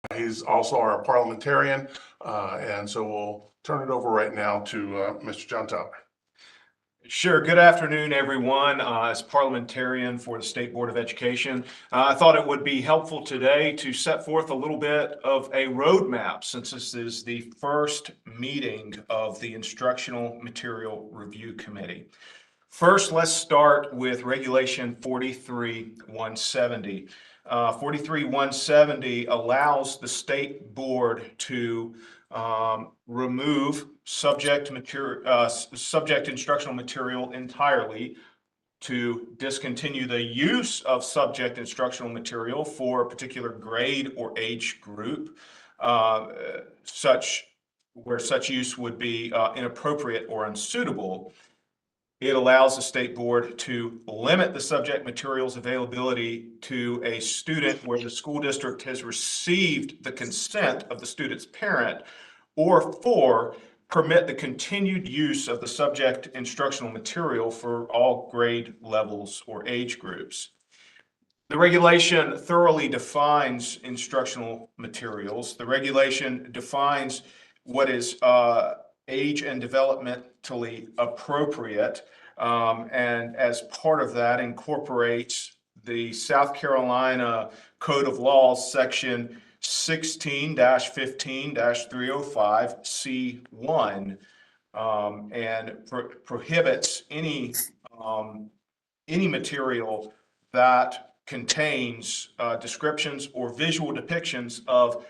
He's also our parliamentarian, and so we'll turn it over right now to Mr. John Tyler. Sure. Good afternoon, everyone. As parliamentarian for the State Board of Education, I thought it would be helpful today to set forth a little bit of a roadmap, since this is the first meeting of the Instructional Material Review Committee. First, let's start with Regulation 43-170. 43-170 allows the State Board to remove subject instructional material entirely, to discontinue the use of subject instructional material for a particular grade or age group, where such use would be inappropriate or unsuitable. It allows the State Board to limit the subject materials availability to a student where the school district has received the consent of the student's parent, or 4, permit the continued use of the subject instructional material for all grade levels or age groups. The regulation thoroughly defines instructional materials. The regulation defines what is age and developmentally appropriate, and as part of that incorporates the South Carolina Code of Laws, section 16-15-305 C1, and prohibits any material that contains descriptions or visual depictions of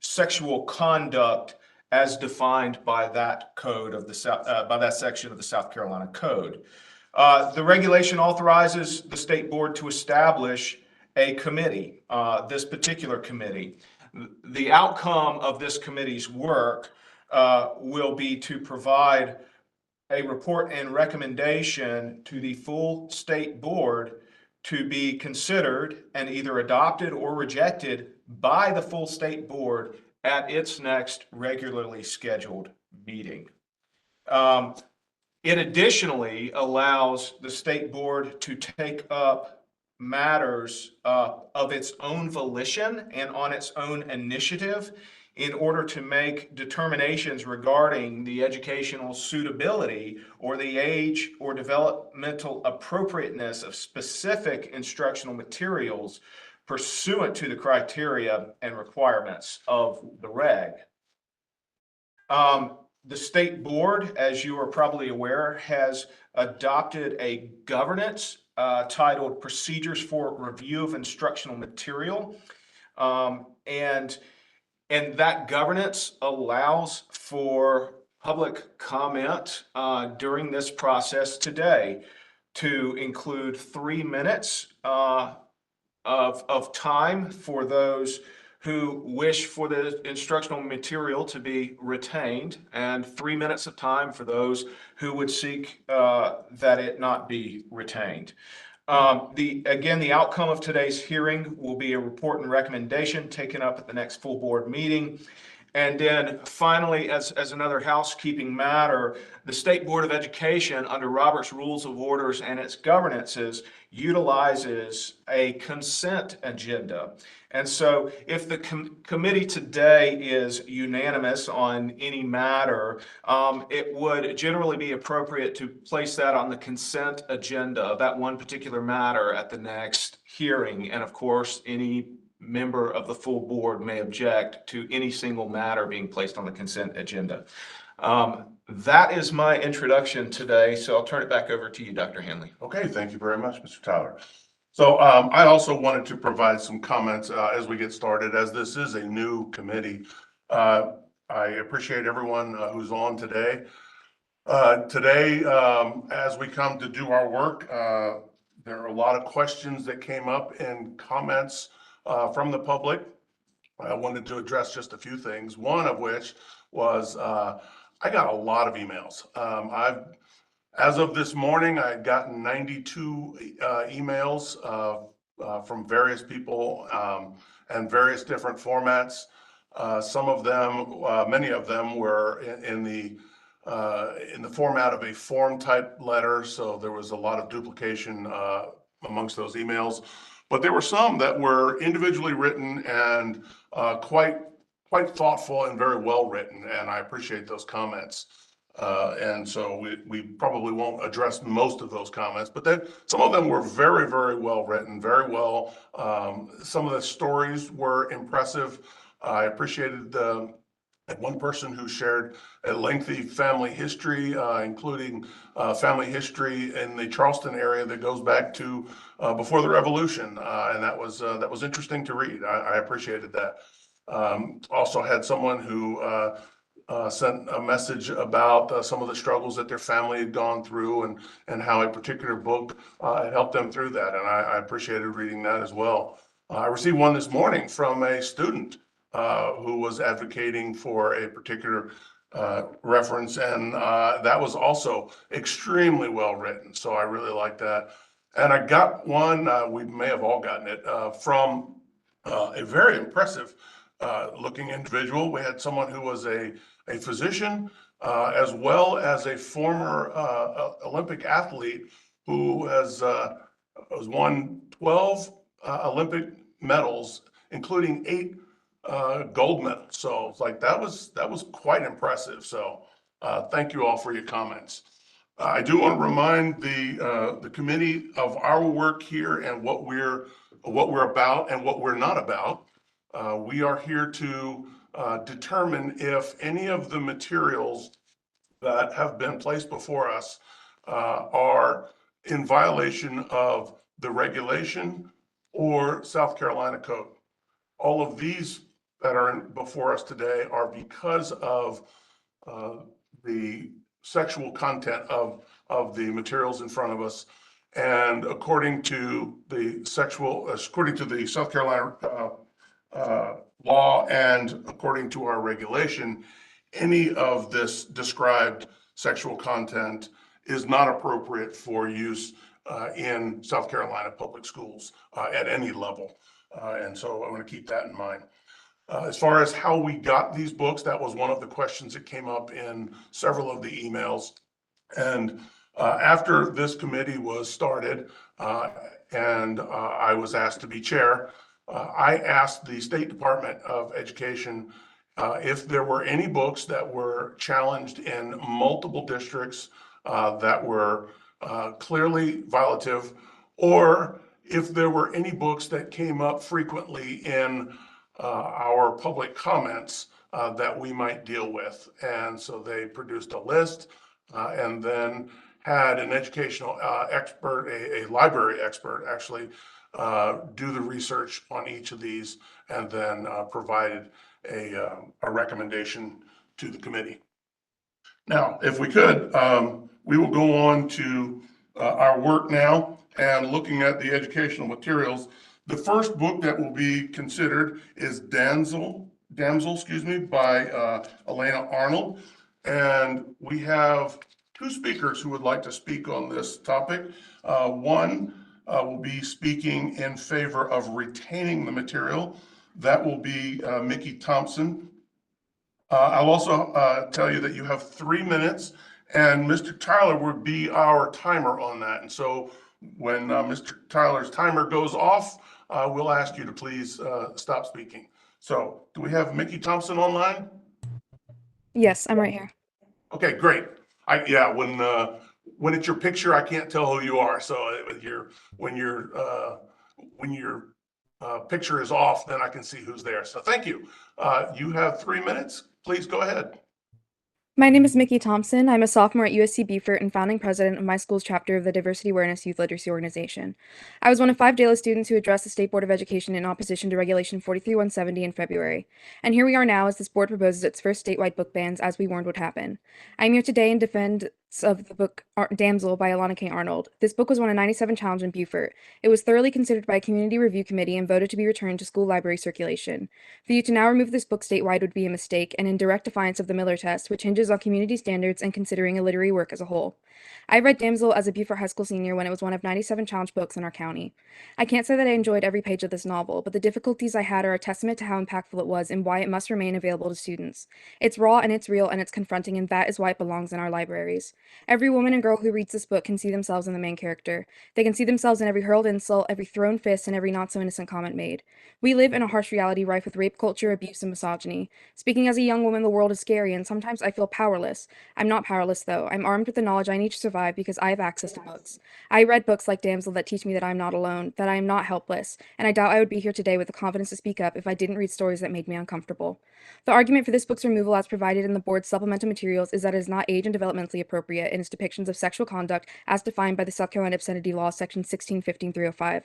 sexual conduct as defined by that code of the by that section of the South Carolina Code. The regulation authorizes the State Board to establish a committee, this particular committee. The outcome of this committee's work will be to provide a report and recommendation to the full State Board to be considered and either adopted or rejected by the full State Board at its next regularly scheduled meeting. It additionally allows the State Board to take up matters of its own volition and on its own initiative in order to make determinations regarding the educational suitability or the age or developmental appropriateness of specific instructional materials pursuant to the criteria and requirements of the reg. The State Board, as you are probably aware, has adopted a governance titled Procedures for Review of Instructional Material. And that governance allows for public comment during this process today, to include 3 minutes of time for those who wish for the instructional material to be retained, and 3 minutes of time for those who would seek that it not be retained. Again, the outcome of today's hearing will be a report and recommendation taken up at the next full board meeting. And then finally, as another housekeeping matter, the State Board of Education, under Robert's Rules of Orders and its governances, utilizes a consent agenda. And so if the committee today is unanimous on any matter, it would generally be appropriate to place that on the consent agenda of that one particular matter at the next hearing. And of course, any member of the full board may object to any single matter being placed on the consent agenda. That is my introduction today, so I'll turn it back over to you, Dr. Hanley. Okay, thank you very much, Mr. Tyler. So I also wanted to provide some comments as we get started, as this is a new committee. I appreciate everyone who's on today. As we come to do our work, there are a lot of questions that came up and comments from the public. I wanted to address just a few things, one of which was I got a lot of emails. As of this morning, I had gotten 92 emails from various people and various different formats. Some of them, many of them were in the format of a form type letter, so there was a lot of duplication amongst those emails. but there were some that were individually written and quite thoughtful and very well written, and I appreciate those comments. And so we probably won't address most of those comments, but then some of them were very, very well written, very well. Some of the stories were impressive. I appreciated one person who shared a lengthy family history, including family history in the Charleston area that goes back to before the Revolution, and that was interesting to read. I appreciated that. Also had someone who sent a message about some of the struggles that their family had gone through and how a particular book had helped them through that. And I appreciated reading that as well. I received one this morning from a student who was advocating for a particular reference, and that was also extremely well written. So I really like that. And I got one, we may have all gotten it, from a very impressive looking individual. We had someone who was a physician, as well as a former Olympic athlete who has won 12 Olympic medals, including 8 gold medals. So it's like that was quite impressive. So thank you all for your comments. I do want to remind the committee of our work here and what we're about and what we're not about. We are here to determine if any of the materials that have been placed before us are in violation of the regulation or South Carolina code. All of these that are before us today are because of the sexual content of the materials in front of us. And according to the South Carolina law and according to our regulation, any of this described sexual content is not appropriate for use in South Carolina public schools at any level. And so I want to keep that in mind. As far as how we got these books, that was one of the questions that came up in several of the emails. And after this committee was started and I was asked to be chair, I asked the State Department of Education if there were any books that were challenged in multiple districts that were clearly violative, or if there were any books that came up frequently in our public comments that we might deal with. And so they produced a list and then had an educational expert, a library expert actually, do the research on each of these and then provided a recommendation to the committee. Now, if we could, we will go on to our work now and looking at the educational materials. The first book that will be considered is Damsel, by Elena Arnold. And we have 2 speakers who would like to speak on this topic. One will be speaking in favor of retaining the material. That will be Mickey Thompson. I'll also tell you that you have 3 minutes, and Mr. Tyler would be our timer on that. And so when Mr. Tyler's timer goes off, we'll ask you to please stop speaking. So do we have Mickey Thompson online? Yes, I'm right here. Okay, great. Yeah, when it's your picture, I can't tell who you are. So when your picture is off, then I can see who's there. So thank you. You have 3 minutes. Please go ahead. My name is Mickey Thompson. I'm a sophomore at USC Beaufort and founding president of my school's chapter of the Diversity Awareness Youth Literacy Organization. I was one of 5 JALA students who addressed the State Board of Education in opposition to Regulation 43170 in February. And here we are now as this board proposes its first statewide book bans, as we warned would happen. I'm here today in defense of the book Damsel by Elena K. Arnold. This book was won a 97 challenge in Beaufort. It was thoroughly considered by a community review committee and voted to be returned to school library circulation. For you to now remove this book statewide would be a mistake and in direct defiance of the Miller test, which hinges on community standards and considering a literary work as a whole. I read Damsel as a Beaufort High School senior when it was one of 97 challenge books in our county. I can't say that I enjoyed every page of this novel, but the difficulties I had are a testament to how impactful it was and why it must remain available to students. It's raw and it's real and it's confronting, and that is why it belongs in our libraries. Every woman and girl who reads this book can see themselves in the main character. They can see themselves in every hurled insult, every thrown fist, and every not-so-innocent comment made. We live in a harsh reality rife with rape culture, abuse, and misogyny. Speaking as a young woman, the world is scary, and sometimes I feel powerless. I'm not powerless, though. I'm armed with the knowledge I need to survive because I have access to books. I read books like Damsel that teach me that I'm not alone, that I am not helpless, and I doubt I would be here today with the confidence to speak up if I didn't read stories that made me uncomfortable. The argument for this book's removal as provided in the board's supplemental materials is that it is not age and developmentally appropriate in its depictions of sexual conduct as defined by the South Carolina Obscenity Law, Section 1615-305.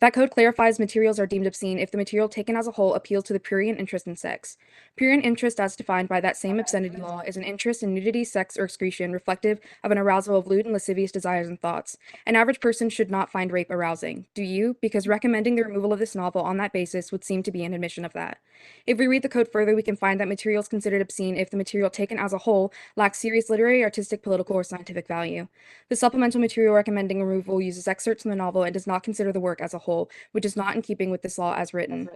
That code clarifies materials are deemed obscene if the material taken as a whole appeals to the prurient interest in sex. Prurient interest, as defined by that same obscenity law, is an interest in nudity, sex, or excretion reflective of an arousal of lewd and lascivious desires and thoughts. An average person should not find rape arousing. Do you? Because recommending the removal of this novel on that basis would seem to be an admission of that. If we read the code further, we can find that materials considered obscene if the material taken as a whole lacks serious literary, artistic, political, or scientific value. The supplemental material recommending removal uses excerpts from the novel and does not consider the work as a whole, which is not in keeping with this law as written.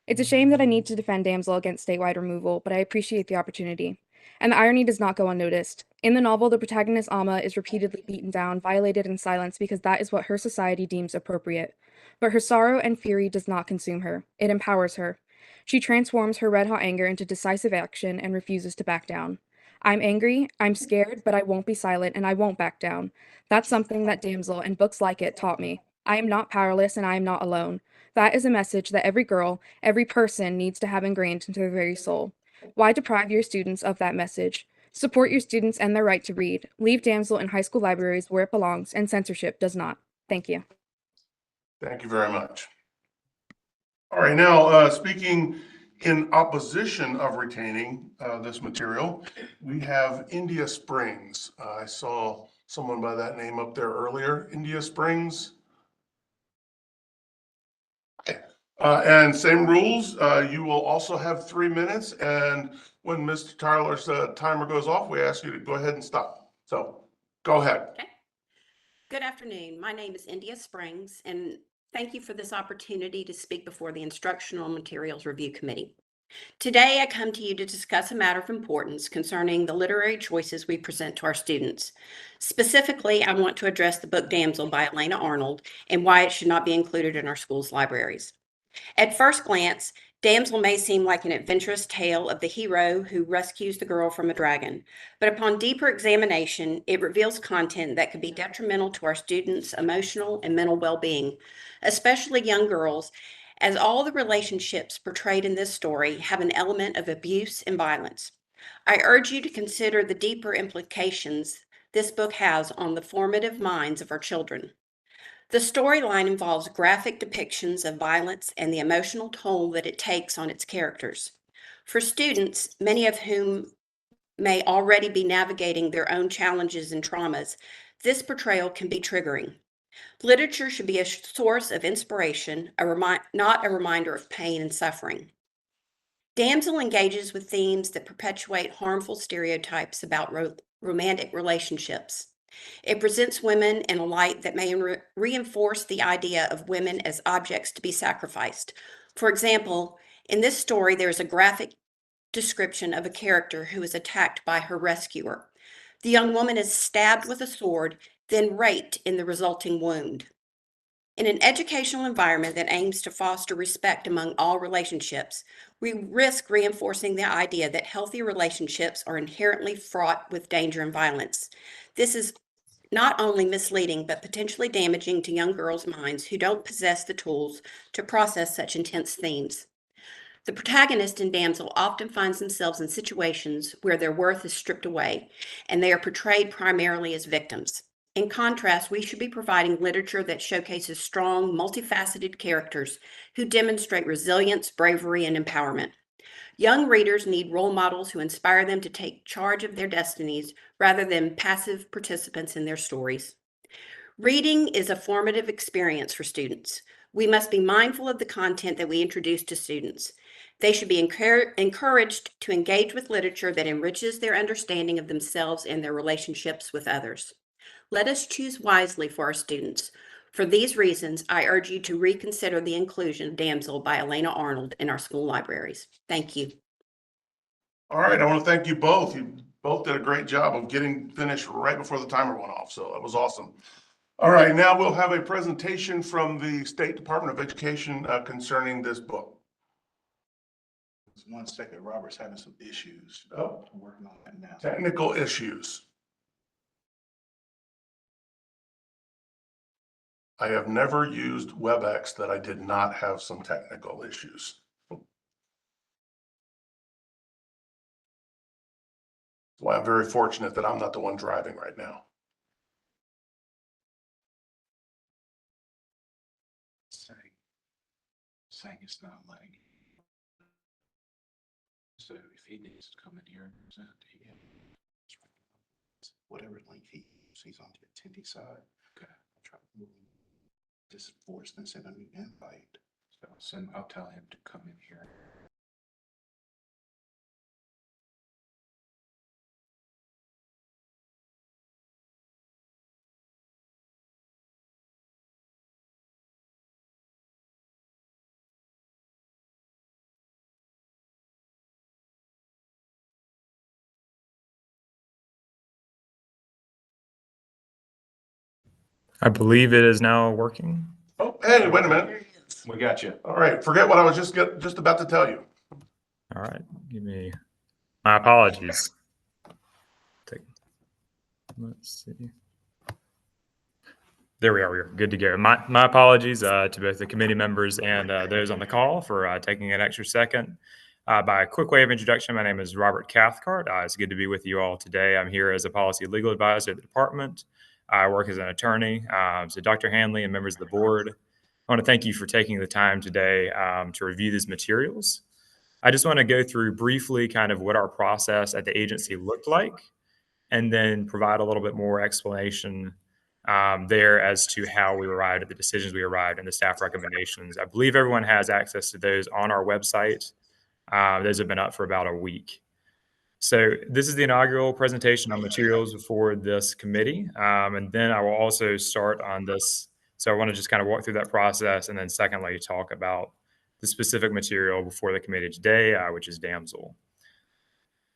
It's a shame that I need to defend Damsel against statewide removal, but I appreciate the opportunity. And the irony does not go unnoticed. In the novel, the protagonist Amma is repeatedly beaten down, violated, and silenced because that is what her society deems appropriate. But her sorrow and fury does not consume her. It empowers her. She transforms her red-hot anger into decisive action and refuses to back down. I'm angry, I'm scared, but I won't be silent and I won't back down. That's something that Damsel and books like it taught me. I am not powerless and I am not alone. That is a message that every girl, every person needs to have ingrained into their very soul. Why deprive your students of that message? Support your students and their right to read. Leave Damsel in high school libraries where it belongs, and censorship does not. Thank you. Thank you very much. All right, now, speaking in opposition of retaining this material, we have India Springs. I saw someone by that name up there earlier. India Springs. Okay. And same rules, you will also have 3 minutes, and when Mr. Tyler's timer goes off, we ask you to go ahead and stop. So go ahead. Okay. Good afternoon. My name is India Springs, and thank you for this opportunity to speak before the Instructional Materials Review Committee. Today, I come to you to discuss a matter of importance concerning the literary choices we present to our students. Specifically, I want to address the book Damsel by Elena Arnold and why it should not be included in our schools' libraries. At first glance, Damsel may seem like an adventurous tale of the hero who rescues the girl from a dragon, but upon deeper examination, it reveals content that could be detrimental to our students' emotional and mental well-being, especially young girls, as all the relationships portrayed in this story have an element of abuse and violence. I urge you to consider the deeper implications this book has on the formative minds of our children. The storyline involves graphic depictions of violence and the emotional toll that it takes on its characters. For students, many of whom may already be navigating their own challenges and traumas, this portrayal can be triggering. Literature should be a source of inspiration, not a reminder of pain and suffering. Damsel engages with themes that perpetuate harmful stereotypes about romantic relationships. It presents women in a light that may reinforce the idea of women as objects to be sacrificed. For example, in this story, there is a graphic description of a character who is attacked by her rescuer. The young woman is stabbed with a sword, then raped in the resulting wound. In an educational environment that aims to foster respect among all relationships, we risk reinforcing the idea that healthy relationships are inherently fraught with danger and violence. This is not only misleading, but potentially damaging to young girls' minds who don't possess the tools to process such intense themes. The protagonist in Damsel often finds themselves in situations where their worth is stripped away, and they are portrayed primarily as victims. In contrast, we should be providing literature that showcases strong, multifaceted characters who demonstrate resilience, bravery, and empowerment. Young readers need role models who inspire them to take charge of their destinies rather than passive participants in their stories. Reading is a formative experience for students. We must be mindful of the content that we introduce to students. They should be encouraged to engage with literature that enriches their understanding of themselves and their relationships with others. Let us choose wisely for our students. For these reasons, I urge you to reconsider the inclusion of Damsel by Elena Arnold in our school libraries. Thank you. All right, I want to thank you both. You both did a great job of getting finished right before the timer went off, so that was awesome. All right, now we'll have a presentation from the State Department of Education concerning this book. 1 second, Robert's having some issues. Oh, I'm working on that now. technical issues. I have never used WebEx that I did not have some technical issues. Why I'm very fortunate that I'm not the one driving right now. Saying it's not letting. So if he needs to come in here and present, he can. Whatever link he sees on the attendee side. Okay. I'll try to move him. Just force and send a new invite. So I'll tell him to come in here. I believe it is now working. Oh, hey, wait a minute. We got you. All right, forget what I was just about to tell you. All right, give me my apologies. Let's see. There we are. We're good to go. My apologies to both the committee members and those on the call for taking an extra second. By a quick way of introduction, my name is Robert Cathcart. It's good to be with you all today. I'm here as a policy legal advisor at the department. I work as an attorney. So Dr. Hanley and members of the board, I want to thank you for taking the time today to review these materials. I just want to go through briefly kind of what our process at the agency looked like, and then provide a little bit more explanation there as to how we arrived at the decisions we arrived and the staff recommendations. I believe everyone has access to those on our website. Those have been up for about a week. So this is the inaugural presentation on materials for this committee. And then I will also start on this. So I want to just kind of walk through that process. And then secondly, talk about the specific material before the committee today, which is Damsel.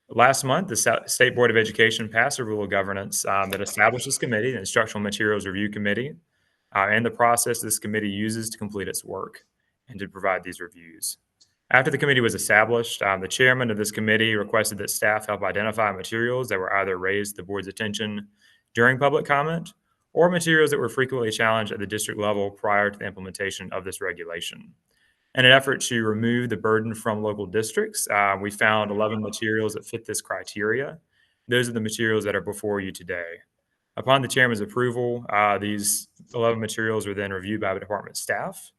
Last month, the State Board of Education passed a rule of governance that established this committee, the Instructional Materials Review Committee, and the process this committee uses to complete its work and to provide these reviews. After the committee was established, the chairman of this committee requested that staff help identify materials that were either raised to the board's attention during public comment or materials that were frequently challenged at the district level prior to the implementation of this regulation. In an effort to remove the burden from local districts, we found 11 materials that fit this criteria. Those are the materials that are before you today. Upon the chairman's approval, these 11 materials were then reviewed by the department staff.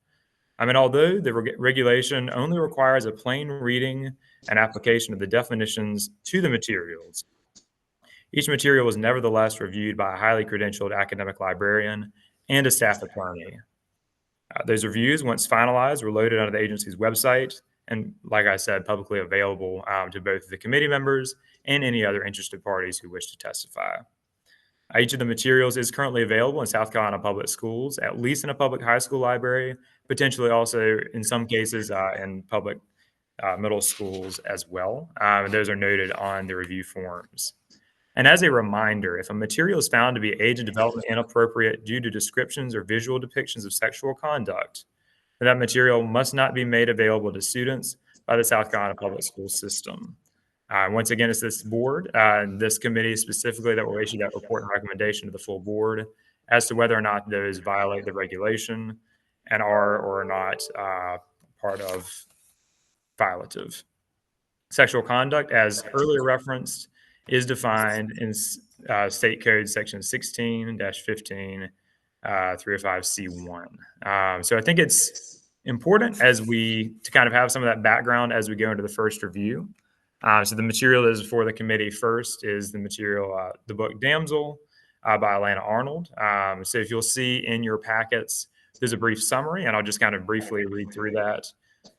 Although the regulation only requires a plain reading and application of the definitions to the materials, each material was nevertheless reviewed by a highly credentialed academic librarian and a staff attorney. Those reviews, once finalized, were loaded onto the agency's website and, like I said, publicly available to both the committee members and any other interested parties who wish to testify. Each of the materials is currently available in South Carolina public schools, at least in a public high school library, potentially also in some cases in public middle schools as well. Those are noted on the review forms. And as a reminder, if a material is found to be age and development inappropriate due to descriptions or visual depictions of sexual conduct, then that material must not be made available to students by the South Carolina public school system. Once again, it's this board, this committee specifically, that will issue that report and recommendation to the full board as to whether or not those violate the regulation and are or are not part of violative. Sexual conduct, as earlier referenced, is defined in State Code Section 16-15 305C1. So I think it's important to kind of have some of that background as we go into the first review. So the material that is for the committee first is the material, the book Damsel by Elena Arnold. So if you'll see in your packets, there's a brief summary, and I'll just kind of briefly read through that.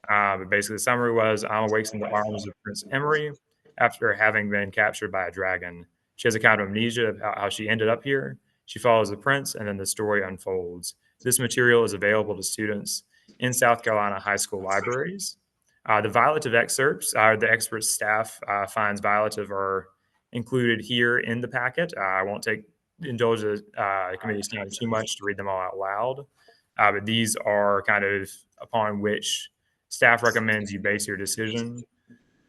But basically, the summary was, Alma wakes in the arms of Prince Emery after having been captured by a dragon. She has a kind of amnesia of how she ended up here, She follows the prince, and then the story unfolds. This material is available to students in South Carolina high school libraries. The violative excerpts, the expert staff finds violative are included here in the packet. I won't indulge the committee's time too much to read them all out loud, but these are kind of upon which staff recommends you base your decision.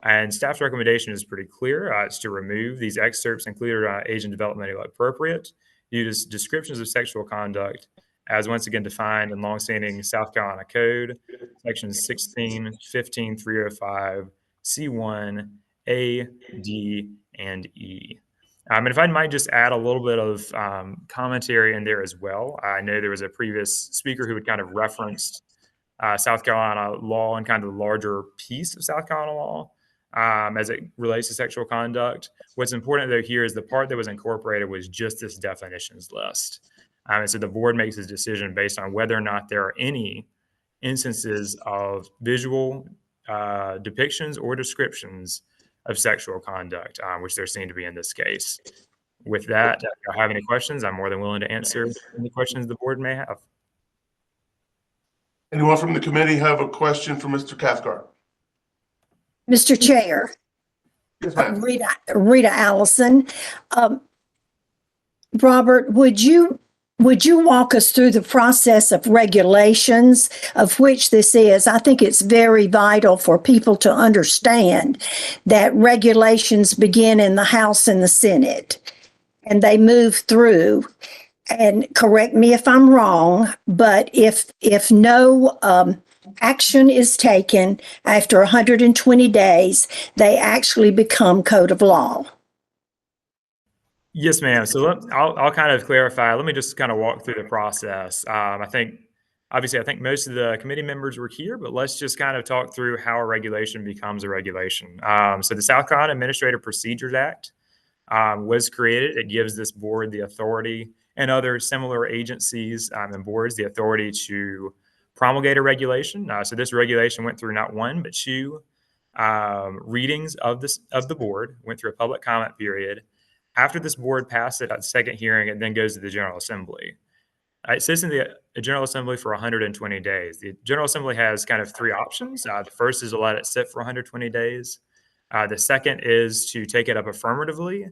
And staff's recommendation is pretty clear. It's to remove these excerpts included age and developmentally appropriate, use descriptions of sexual conduct as once again defined in longstanding South Carolina Code, sections 16, 15, 305, C1, A, D, and E. And if I might just add a little bit of commentary in there as well. I know there was a previous speaker who had kind of referenced South Carolina law and kind of the larger piece of South Carolina law as it relates to sexual conduct. What's important though here is the part that was incorporated was just this definitions list. And so the board makes a decision based on whether or not there are any instances of visual depictions or descriptions of sexual conduct, which there seem to be in this case. With that, if I have any questions, I'm more than willing to answer any questions the board may have. Anyone from the committee have a question for Mr. Cathcart? Mr. Chair, Yes, ma'am. Rita Allison. Robert, would you walk us through the process of regulations of which this is? I think it's very vital for people to understand that regulations begin in the House and the Senate, and they move through. And correct me if I'm wrong, but if no action is taken after 120 days, they actually become code of law. Yes, ma'am. So I'll kind of clarify. Let me just kind of walk through the process. I think most of the committee members were here, but let's just kind of talk through how a regulation becomes a regulation. So the South Carolina Administrative Procedures Act was created. It gives this board the authority and other similar agencies and boards the authority to promulgate a regulation. So this regulation went through not one, but two readings of the board, went through a public comment period. After this board passed it at the second hearing, it then goes to the General Assembly. It sits in the General Assembly for 120 days. The General Assembly has kind of three options. The first is to let it sit for 120 days. The second is to take it up affirmatively,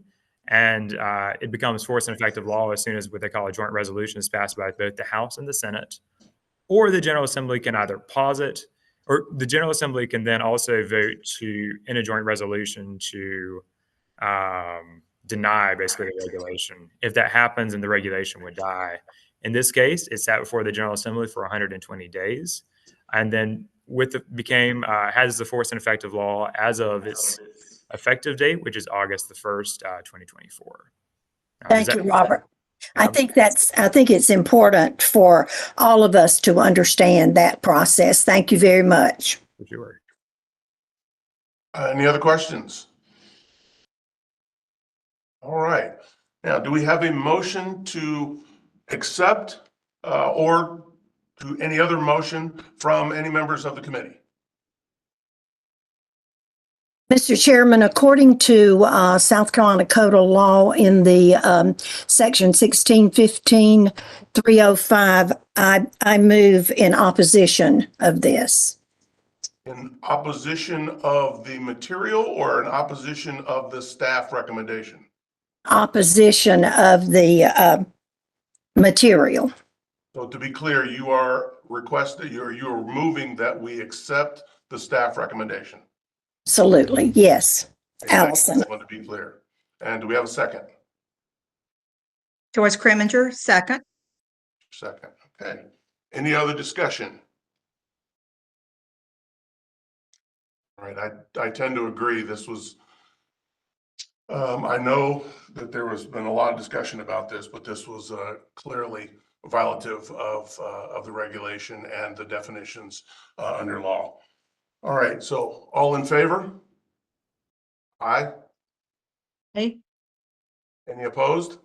and it becomes force and effective law as soon as what they call a joint resolution is passed by both the House and the Senate. Or the General Assembly can either pause it, or the General Assembly can then also vote in a joint resolution to deny basically the regulation. If that happens, then the regulation would die. In this case, it sat before the General Assembly for 120 days, and then has the force and effective law as of its effective date, which is August the 1st, 2024. Thank you, Robert. I think it's important for all of us to understand that process. Thank you very much. For sure. Any other questions? All right. Now, do we have a motion to accept or to any other motion from any members of the committee? Mr. Chairman, according to South Carolina Code of Law in the section 1615-305, I move in opposition of this. In opposition of the material or in opposition of the staff recommendation? Opposition of the material. So to be clear, you are moving that we accept the staff recommendation. Absolutely, yes. Okay, Allison. I want to be clear. And do we have a second? Joyce Kreminger, second. Second, okay. Any other discussion? All right, I tend to agree. This was, I know that there has been a lot of discussion about this, but this was clearly violative of the regulation and the definitions under law. All right, so all in favor? Aye. Aye. Any opposed?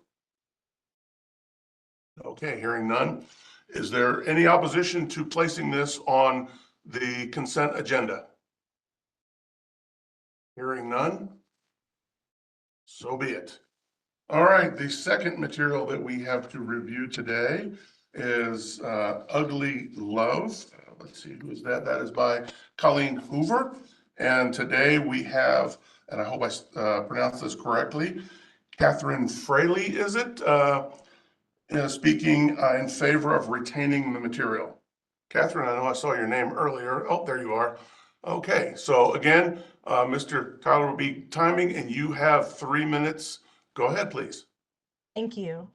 Okay, hearing none. Is there any opposition to placing this on the consent agenda? Hearing none. So be it. All right, the second material that we have to review today is Ugly Love. Let's see, who is that? That is by Colleen Hoover. And today we have, and I hope I pronounced this correctly, Catherine Fraley, is it? Speaking in favor of retaining the material. Catherine, I know I saw your name earlier. Oh, there you are. Okay, so again, Mr. Tyler will be timing, and you have 3 minutes. Go ahead, please. Thank you.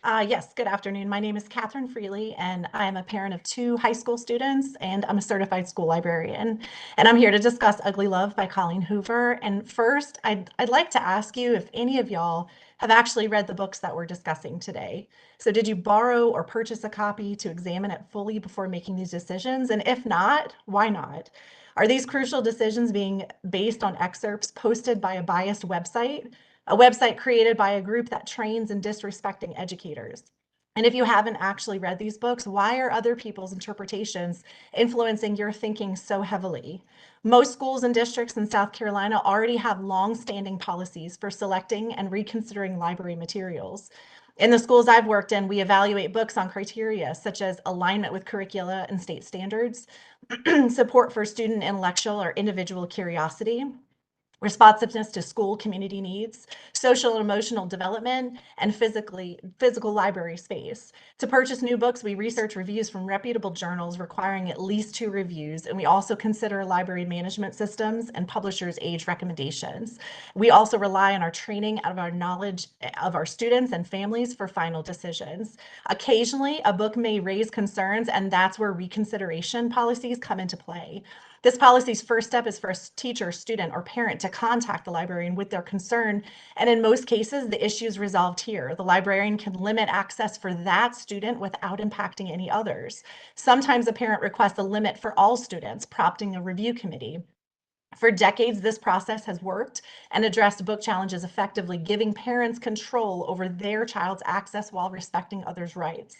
Yes, good afternoon. My name is Catherine Freely, and I am a parent of 2 high school students, and I'm a certified school librarian. And I'm here to discuss Ugly Love by Colleen Hoover. And first, I'd like to ask you if any of y'all have actually read the books that we're discussing today. So did you borrow or purchase a copy to examine it fully before making these decisions? And if not, why not? Are these crucial decisions being based on excerpts posted by a biased website? A website created by a group that trains in disrespecting educators. And if you haven't actually read these books, why are other people's interpretations influencing your thinking so heavily? Most schools and districts in South Carolina already have long-standing policies for selecting and reconsidering library materials. In the schools I've worked in, we evaluate books on criteria such as alignment with curricula and state standards, support for student intellectual or individual curiosity, responsiveness to school community needs, social and emotional development, and physical library space. To purchase new books, we research reviews from reputable journals requiring at least 2 reviews, and we also consider library management systems and publishers' age recommendations. We also rely on our training out of our knowledge of our students and families for final decisions. Occasionally, a book may raise concerns, and that's where reconsideration policies come into play. This policy's first step is for a teacher, student, or parent to contact the librarian with their concern. And in most cases, the issue is resolved here. The librarian can limit access for that student without impacting any others. Sometimes a parent requests a limit for all students, prompting a review committee. For decades, this process has worked and addressed book challenges effectively, giving parents control over their child's access while respecting others' rights.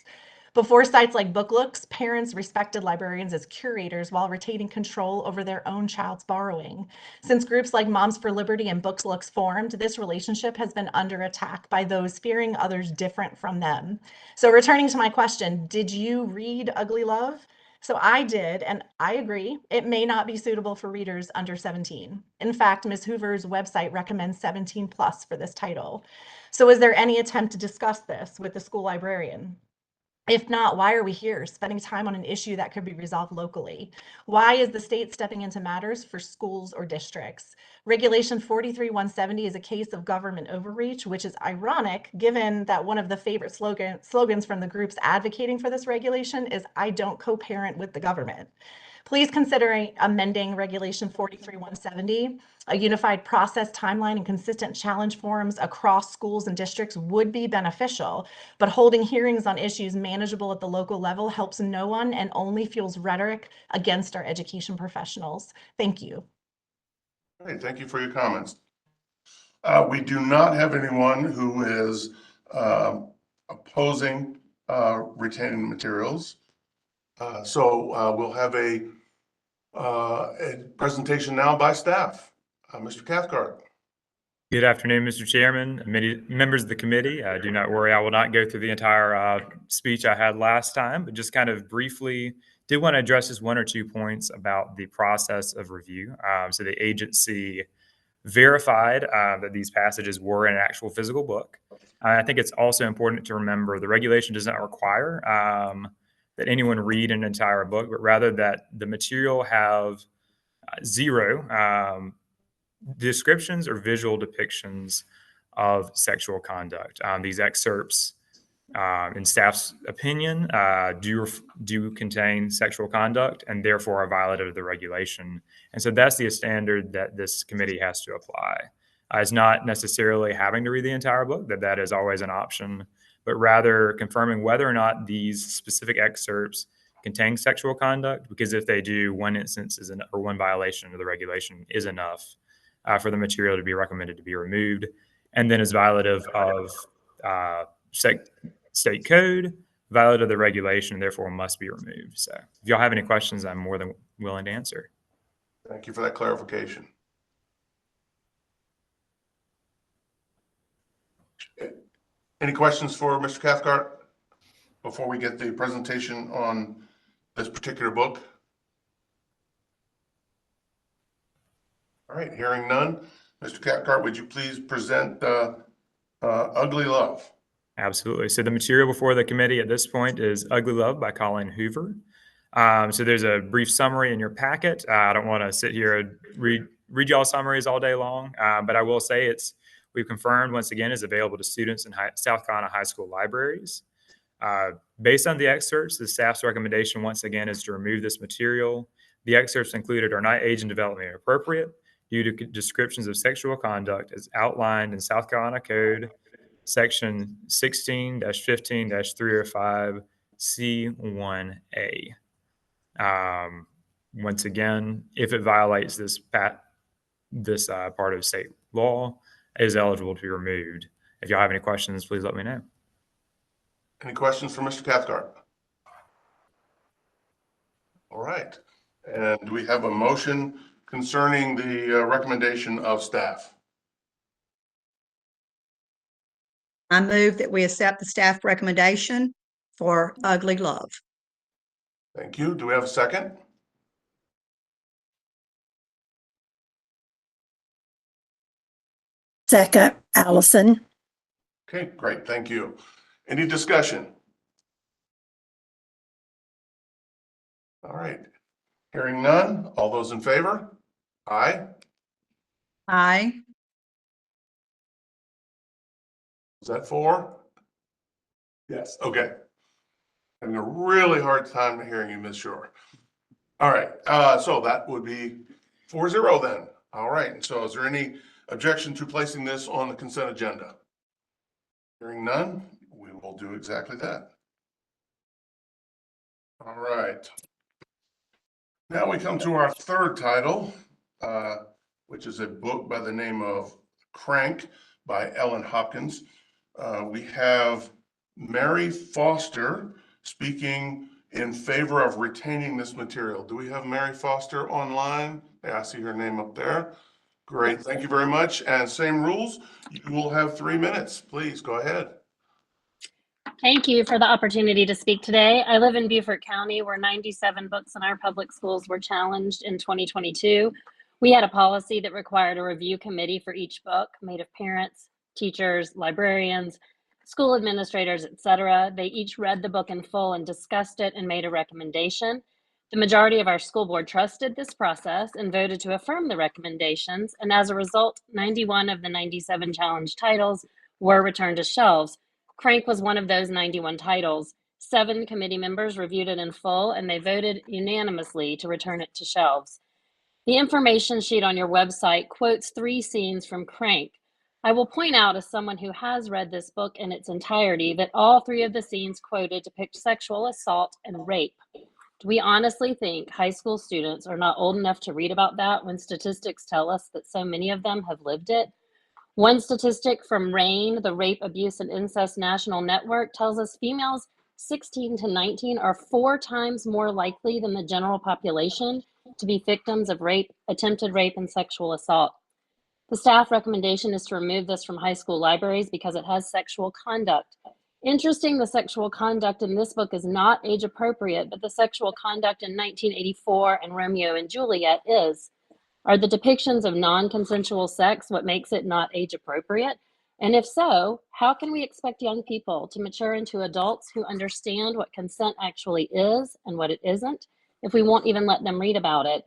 Before sites like BookLooks, parents respected librarians as curators while retaining control over their own child's borrowing. Since groups like Moms for Liberty and BookLooks formed, this relationship has been under attack by those fearing others different from them. So returning to my question, did you read Ugly Love? So I did, and I agree, it may not be suitable for readers under 17. In fact, Ms. Hoover's website recommends 17 plus for this title. So is there any attempt to discuss this with the school librarian? If not, why are we here spending time on an issue that could be resolved locally? Why is the state stepping into matters for schools or districts? Regulation 43-170 is a case of government overreach, which is ironic given that one of the favorite slogans from the groups advocating for this regulation is "I don't co-parent with the government." Please consider amending Regulation 43-170. A unified process, timeline, and consistent challenge forums across schools and districts would be beneficial, but holding hearings on issues manageable at the local level helps no one and only fuels rhetoric against our education professionals. Thank you. Hey, thank you for your comments. We do not have anyone who is opposing retaining the materials. So we'll have a presentation now by staff. Mr. Cathcart. Good afternoon, Mr. Chairman, many members of the committee. Do not worry, I will not go through the entire speech I had last time, but just kind of briefly did want to address just 1 or 2 points about the process of review. So the agency verified that these passages were in an actual physical book. I think it's also important to remember the regulation does not require that anyone read an entire book, but rather that the material have 0 descriptions or visual depictions of sexual conduct. These excerpts, in staff's opinion, do contain sexual conduct and therefore are violative of the regulation. And so that's the standard that this committee has to apply. It's not necessarily having to read the entire book, that is always an option, but rather confirming whether or not these specific excerpts contain sexual conduct, because if they do, 1 instance or 1 violation of the regulation is enough for the material to be recommended to be removed, and then is violative of state code, violative of the regulation, and therefore must be removed. So if y'all have any questions, I'm more than willing to answer. Thank you for that clarification. Any questions for Mr. Cathcart before we get the presentation on this particular book? All right, hearing none. Mr. Cathcart, would you please present Ugly Love? Absolutely. So the material before the committee at this point is Ugly Love by Colleen Hoover. So there's a brief summary in your packet. I don't want to sit here and read y'all summaries all day long, but I will say we've confirmed once again is available to students in South Carolina high school libraries. Based on the excerpts, the staff's recommendation once again is to remove this material. The excerpts included are not age and development appropriate due to descriptions of sexual conduct as outlined in South Carolina Code Section 16-15-305 C1A. Once again, if it violates this part of state law, it is eligible to be removed. If y'all have any questions, please let me know. Any questions for Mr. Cathcart? All right. And do we have a motion concerning the recommendation of staff? I move that we accept the staff recommendation for Ugly Love. Thank you. Do we have a second? Second, Allison. Okay, great. Thank you. Any discussion? All right. Hearing none. All those in favor? Aye. Aye. Is that 4? Yes. Okay. Having a really hard time hearing you, Ms. Shore. All right. So that would be 4-0 then. All right. So is there any objection to placing this on the consent agenda? Hearing none, we will do exactly that. All right. Now we come to our third title, which is a book by the name of Crank by Ellen Hopkins. We have Mary Foster speaking in favor of retaining this material. Do we have Mary Foster online? Yeah, I see her name up there. Great, thank you very much. And same rules, you will have 3 minutes. Please go ahead. Thank you for the opportunity to speak today. I live in Beaufort County, where 97 books in our public schools were challenged in 2022. We had a policy that required a review committee for each book made of parents, teachers, librarians, school administrators, etc. They each read the book in full and discussed it and made a recommendation. The majority of our school board trusted this process and voted to affirm the recommendations. And as a result, 91 of the 97 challenged titles were returned to shelves. Crank was one of those 91 titles. 7 committee members reviewed it in full, and they voted unanimously to return it to shelves. The information sheet on your website quotes 3 scenes from Crank. I will point out, as someone who has read this book in its entirety, that all 3 of the scenes quoted depict sexual assault and rape. Do we honestly think high school students are not old enough to read about that when statistics tell us that so many of them have lived it? One statistic from RAINN, the Rape, Abuse, and Incest National Network, tells us females 16 to 19 are 4 times more likely than the general population to be victims of rape, attempted rape, and sexual assault. The staff recommendation is to remove this from high school libraries because it has sexual conduct. Interesting, the sexual conduct in this book is not age appropriate, but the sexual conduct in 1984 and Romeo and Juliet is. Are the depictions of non-consensual sex what makes it not age appropriate? And if so, how can we expect young people to mature into adults who understand what consent actually is and what it isn't if we won't even let them read about it?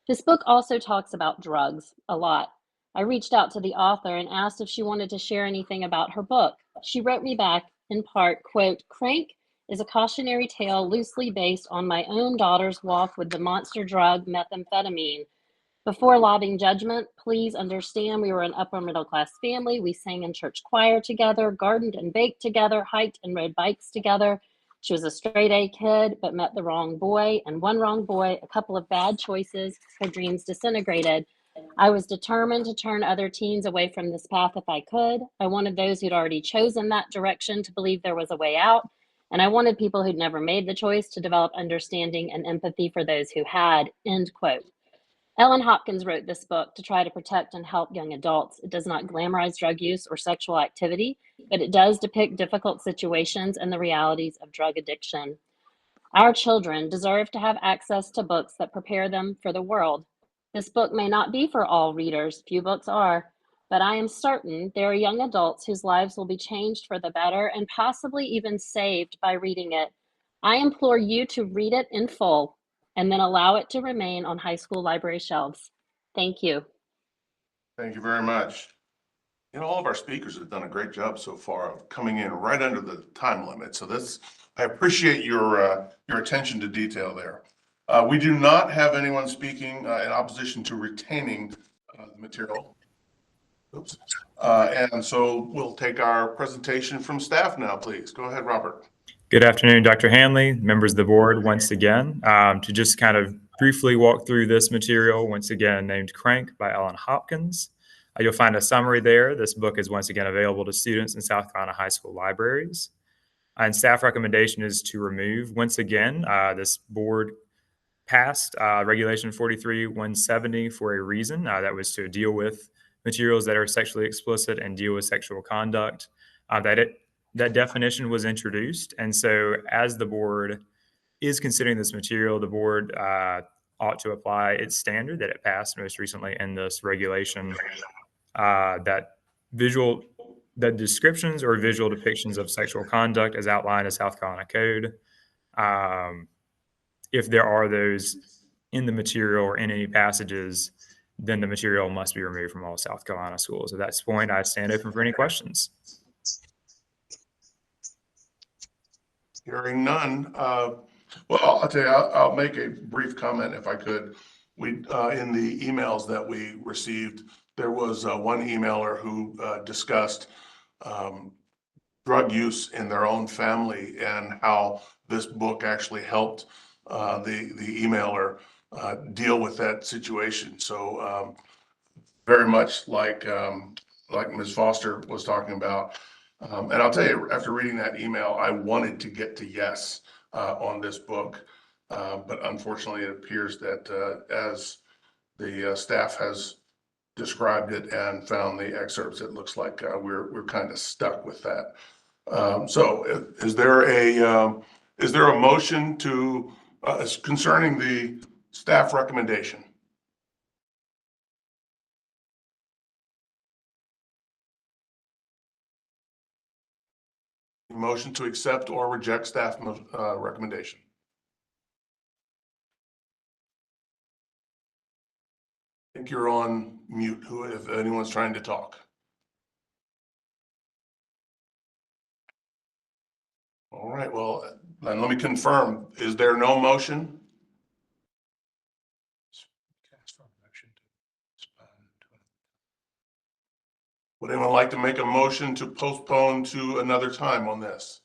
This book also talks about drugs a lot. I reached out to the author and asked if she wanted to share anything about her book. She wrote me back in part, quote, "Crank is a cautionary tale loosely based on my own daughter's walk with the monster drug methamphetamine. Before lobbing judgment, please understand we were an upper middle class family. We sang in church choir together, gardened and baked together, hiked and rode bikes together. She was a straight A kid, but met the wrong boy, and one wrong boy, a couple of bad choices, her dreams disintegrated. I was determined to turn other teens away from this path if I could. I wanted those who'd already chosen that direction to believe there was a way out. And I wanted people who'd never made the choice to develop understanding and empathy for those who had," end quote. Ellen Hopkins wrote this book to try to protect and help young adults. It does not glamorize drug use or sexual activity, but it does depict difficult situations and the realities of drug addiction. Our children deserve to have access to books that prepare them for the world. This book may not be for all readers, few books are, but I am certain there are young adults whose lives will be changed for the better and possibly even saved by reading it. I implore you to read it in full and then allow it to remain on high school library shelves. Thank you. Thank you very much. You know, all of our speakers have done a great job so far of coming in right under the time limit. So I appreciate your attention to detail there. We do not have anyone speaking in opposition to retaining the material. Oops. And so we'll take our presentation from staff now, please. Go ahead, Robert. Good afternoon, Dr. Hanley, members of the board, once again. To just kind of briefly walk through this material, once again named Crank by Ellen Hopkins. You'll find a summary there. This book is once again available to students in South Carolina high school libraries. And staff recommendation is to remove, once again, this board passed Regulation 43-170 for a reason. That was to deal with materials that are sexually explicit and deal with sexual conduct. That definition was introduced. And so as the board is considering this material, the board ought to apply its standard that it passed most recently in this regulation, that descriptions or visual depictions of sexual conduct as outlined in South Carolina Code, if there are those in the material or in any passages, then the material must be removed from all South Carolina schools. At that point, I stand open for any questions. Hearing none. Well, I'll tell you, I'll make a brief comment if I could. In the emails that we received, there was one emailer who discussed drug use in their own family and how this book actually helped the emailer deal with that situation. So very much like Ms. Foster was talking about. And I'll tell you, after reading that email, I wanted to get to yes on this book. But unfortunately, it appears that as the staff has described it and found the excerpts, it looks like we're kind of stuck with that. So is there a motion to concerning the staff recommendation? Motion to accept or reject staff recommendation. I think you're on mute. If anyone's trying to talk. All right, well, then let me confirm. Is there no motion? Would anyone like to make a motion to postpone to another time on this?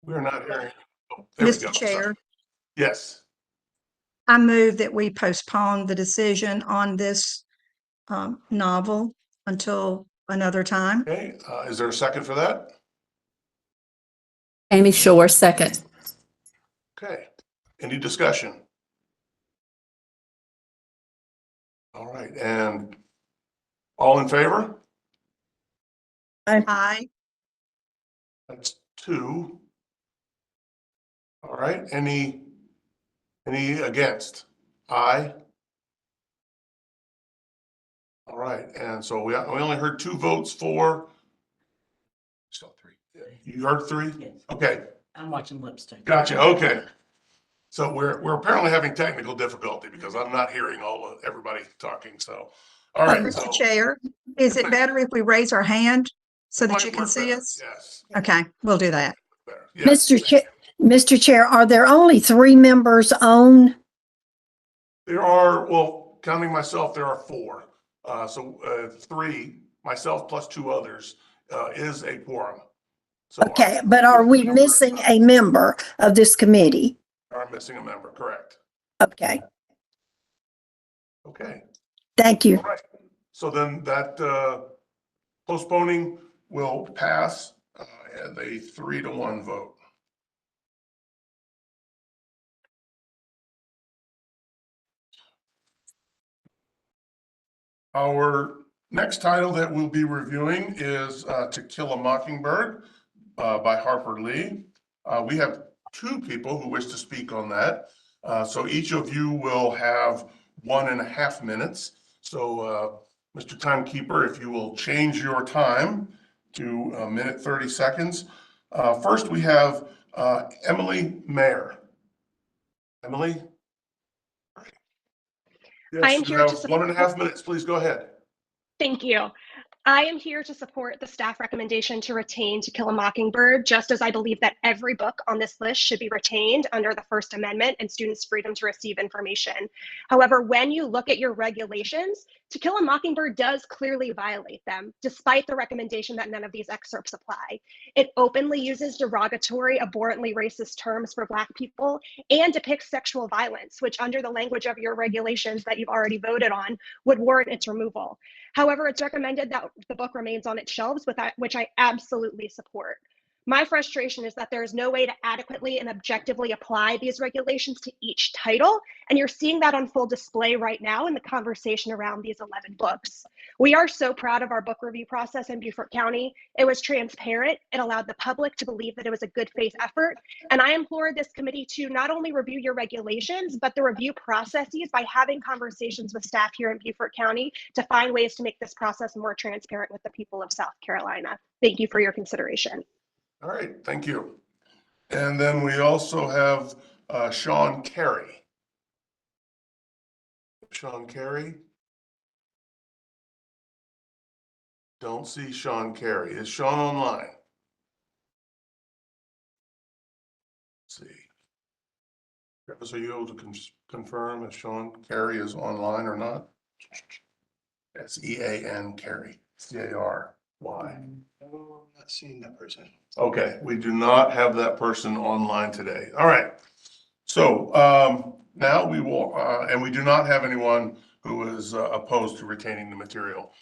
We're not hearing. Oh, there we go. Mr. Chair, Yes. I move that we postpone the decision on this novel until another time. Okay, is there a second for that? Amy Shore, second. Okay, any discussion? All right, and all in favor? Aye. That's 2. All right, any against? Aye. All right, and so we only heard 2 votes for. Still 3. You heard 3? Yes. Okay, I'm watching Lipstick. gotcha. Okay. So we're apparently having technical difficulty because I'm not hearing everybody talking. So, all right. Mr. Chair, is it better if we raise our hand so that Might you can work see better. us? Yes. Okay, we'll do that. Better. Yes. Mr. Chair, are there only 3 members on? There are, well, counting myself, there are 4. So 3, myself plus 2 others, is a quorum. So Okay, but are we missing a member of this committee? Are missing a member, correct? Okay, Okay. thank you. All right. So then that postponing will pass as a 3-to-1 vote. Our next title that we'll be reviewing is To Kill a Mockingbird by Harper Lee. We have two people who wish to speak on that. So each of you will have 1.5 minutes. So Mr. Timekeeper, if you will change your time to 1:30 seconds. First, we have Emily Mayer. Emily? I Yes, am you here have to support. 1.5 minutes. Please go ahead. Thank you. I am here to support the staff recommendation to retain To Kill a Mockingbird, just as I believe that every book on this list should be retained under the First Amendment and students' freedom to receive information. However, when you look at your regulations, To Kill a Mockingbird does clearly violate them, despite the recommendation that none of these excerpts apply. It openly uses derogatory, abhorrently racist terms for Black people and depicts sexual violence, which under the language of your regulations that you've already voted on would warrant its removal. However, it's recommended that the book remains on its shelves, which I absolutely support. My frustration is that there is no way to adequately and objectively apply these regulations to each title, and you're seeing that on full display right now in the conversation around these 11 books. We are so proud of our book review process in Beaufort County. It was transparent. It allowed the public to believe that it was a good faith effort. And I implore this committee to not only review your regulations, but the review processes by having conversations with staff here in Beaufort County to find ways to make this process more transparent with the people of South Carolina. Thank you for your consideration. All right, thank you. And then we also have Sean Carey. Sean Carey? Don't see Sean Carey. Is Sean online? Let's see. Travis, are you able to confirm if Sean Carey is online or not? That's E-A-N Carey, C-A-R-Y. Oh, I'm not seeing that person. Okay, we do not have that person online today. All right. So now we will, and we do not have anyone who is opposed to retaining the material.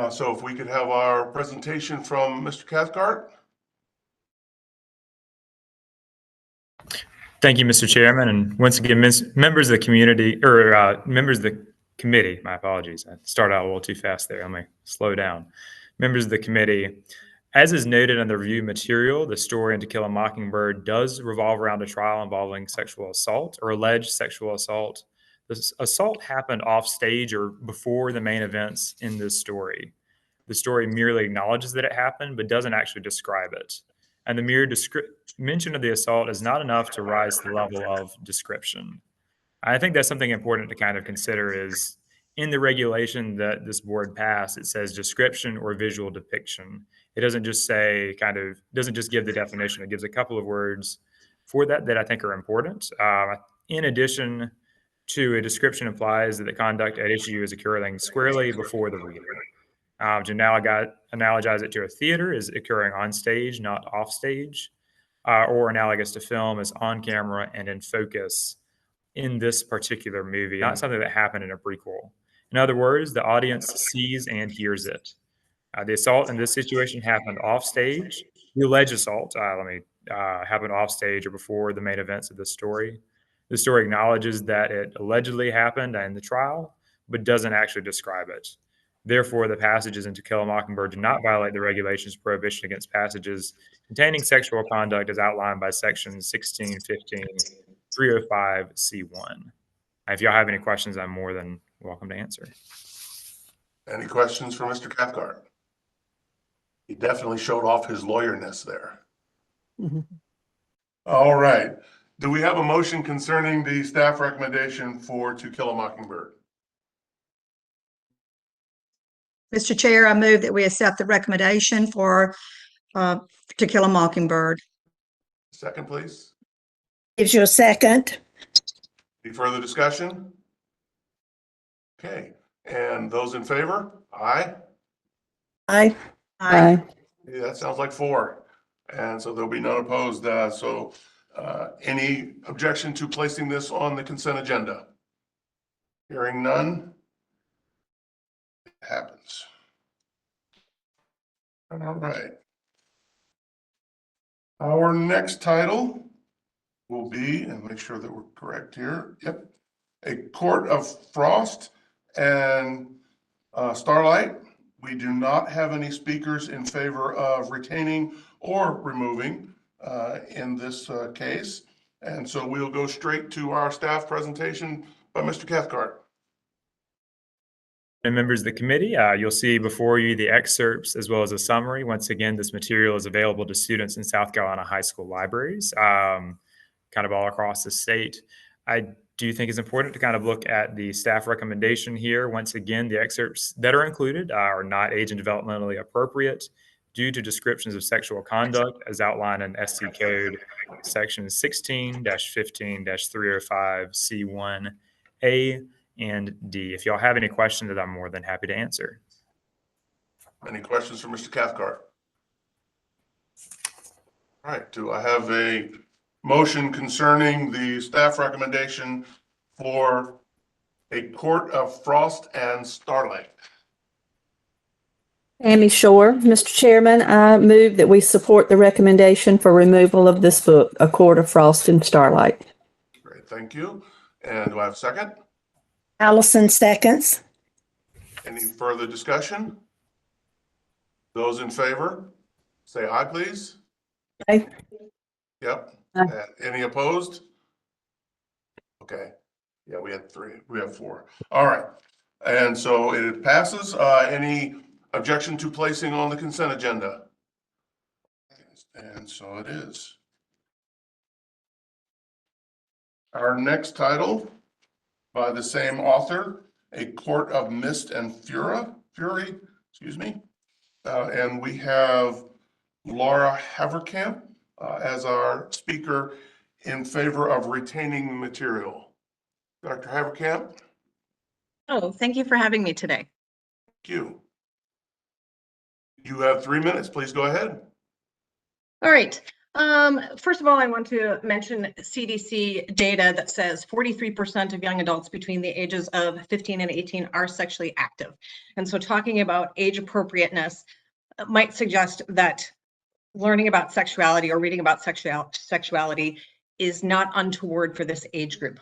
So if we could have our presentation from Mr. Cathcart. Thank you, Mr. Chairman. And once again, members of the community, or members of the committee, my apologies. I started out a little too fast there. Let me slow down. Members of the committee, as is noted in the review material, the story in To Kill a Mockingbird does revolve around a trial involving sexual assault or alleged sexual assault. This assault happened off stage or before the main events in this story. The story merely acknowledges that it happened, but doesn't actually describe it. And the mere mention of the assault is not enough to rise to the level of description. I think that's something important to kind of consider is in the regulation that this board passed, it says description or visual depiction. It doesn't just say doesn't just give the definition. It gives a couple of words for that I think are important. In addition to a description implies that the conduct at issue is occurring squarely before the reader. To analogize it to a theater is occurring on stage, not off stage, or analogous to film is on camera and in focus in this particular movie, not something that happened in a prequel. In other words, the audience sees and hears it. The assault in this situation happened off stage. The alleged assault, happened off stage or before the main events of the story. The story acknowledges that it allegedly happened in the trial, but doesn't actually describe it. Therefore, the passages in To Kill a Mockingbird do not violate the regulations prohibition against passages containing sexual conduct as outlined by sections 16, 15, 305 C1. If y'all have any questions, I'm more than welcome to answer. Any questions for Mr. Cathcart? He definitely showed off his lawyerness there. All right. Do we have a motion concerning the staff recommendation for To Kill a Mockingbird? Mr. Chair, I move that we accept the recommendation for To Kill a Mockingbird. Second, please. Gives you a second. Any further discussion? Okay, and those in favor? Aye. Aye. Aye. Yeah, that sounds like 4. And so there'll be none opposed. Any objection to placing this on the consent agenda? Hearing none. It happens. All right. Our next title will be, and make sure that we're correct here. Yep. A Court of Frost and Starlight, we do not have any speakers in favor of retaining or removing in this case. And so we'll go straight to our staff presentation by Mr. Cathcart. And members of the committee, you'll see before you the excerpts as well as a summary. Once again, this material is available to students in South Carolina high school libraries, kind of all across the state. I do think it's important to kind of look at the staff recommendation here. Once again, the excerpts that are included are not age and developmentally appropriate due to descriptions of sexual conduct as outlined in SC Code Section 16-15-305C1A and D. If y'all have any questions, I'm more than happy to answer. Any questions for Mr. Cathcart? All right, do I have a motion concerning the staff recommendation for a Court of Frost and Starlight? Amy Shore, Mr. Chairman, I move that we support the recommendation for removal of this book, A Court of Frost and Starlight. Great, thank you. And do I have a second? Allison seconds. Any further discussion? Those in favor, say aye, please. Aye. Yep. Aye. Any opposed? Okay. Yeah, we had three. We have four. All right. And so it passes. Any objection to placing on the consent agenda? And so it is. Our next title by the same author, A Court of Mist and Fury, excuse me. And we have Laura Haverkamp as our speaker in favor of retaining the material. Dr. Haverkamp? Oh, thank you for having me today. Thank you. You have 3 minutes. Please go ahead. All right. First of all, I want to mention CDC data that says 43% of young adults between the ages of 15 and 18 are sexually active. And so talking about age appropriateness might suggest that learning about sexuality or reading about sexuality is not untoward for this age group.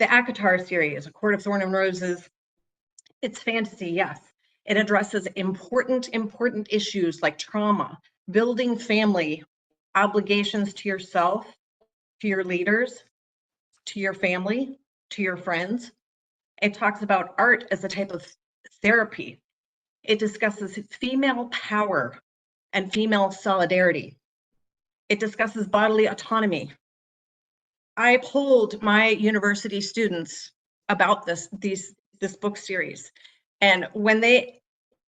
The ACOTAR series, A Court of Thorn and Roses, it's fantasy, yes. It addresses important issues like trauma, building family, obligations to yourself, to your leaders, to your family, to your friends. It talks about art as a type of therapy. It discusses female power and female solidarity. It discusses bodily autonomy. I polled my university students about this book series. And when they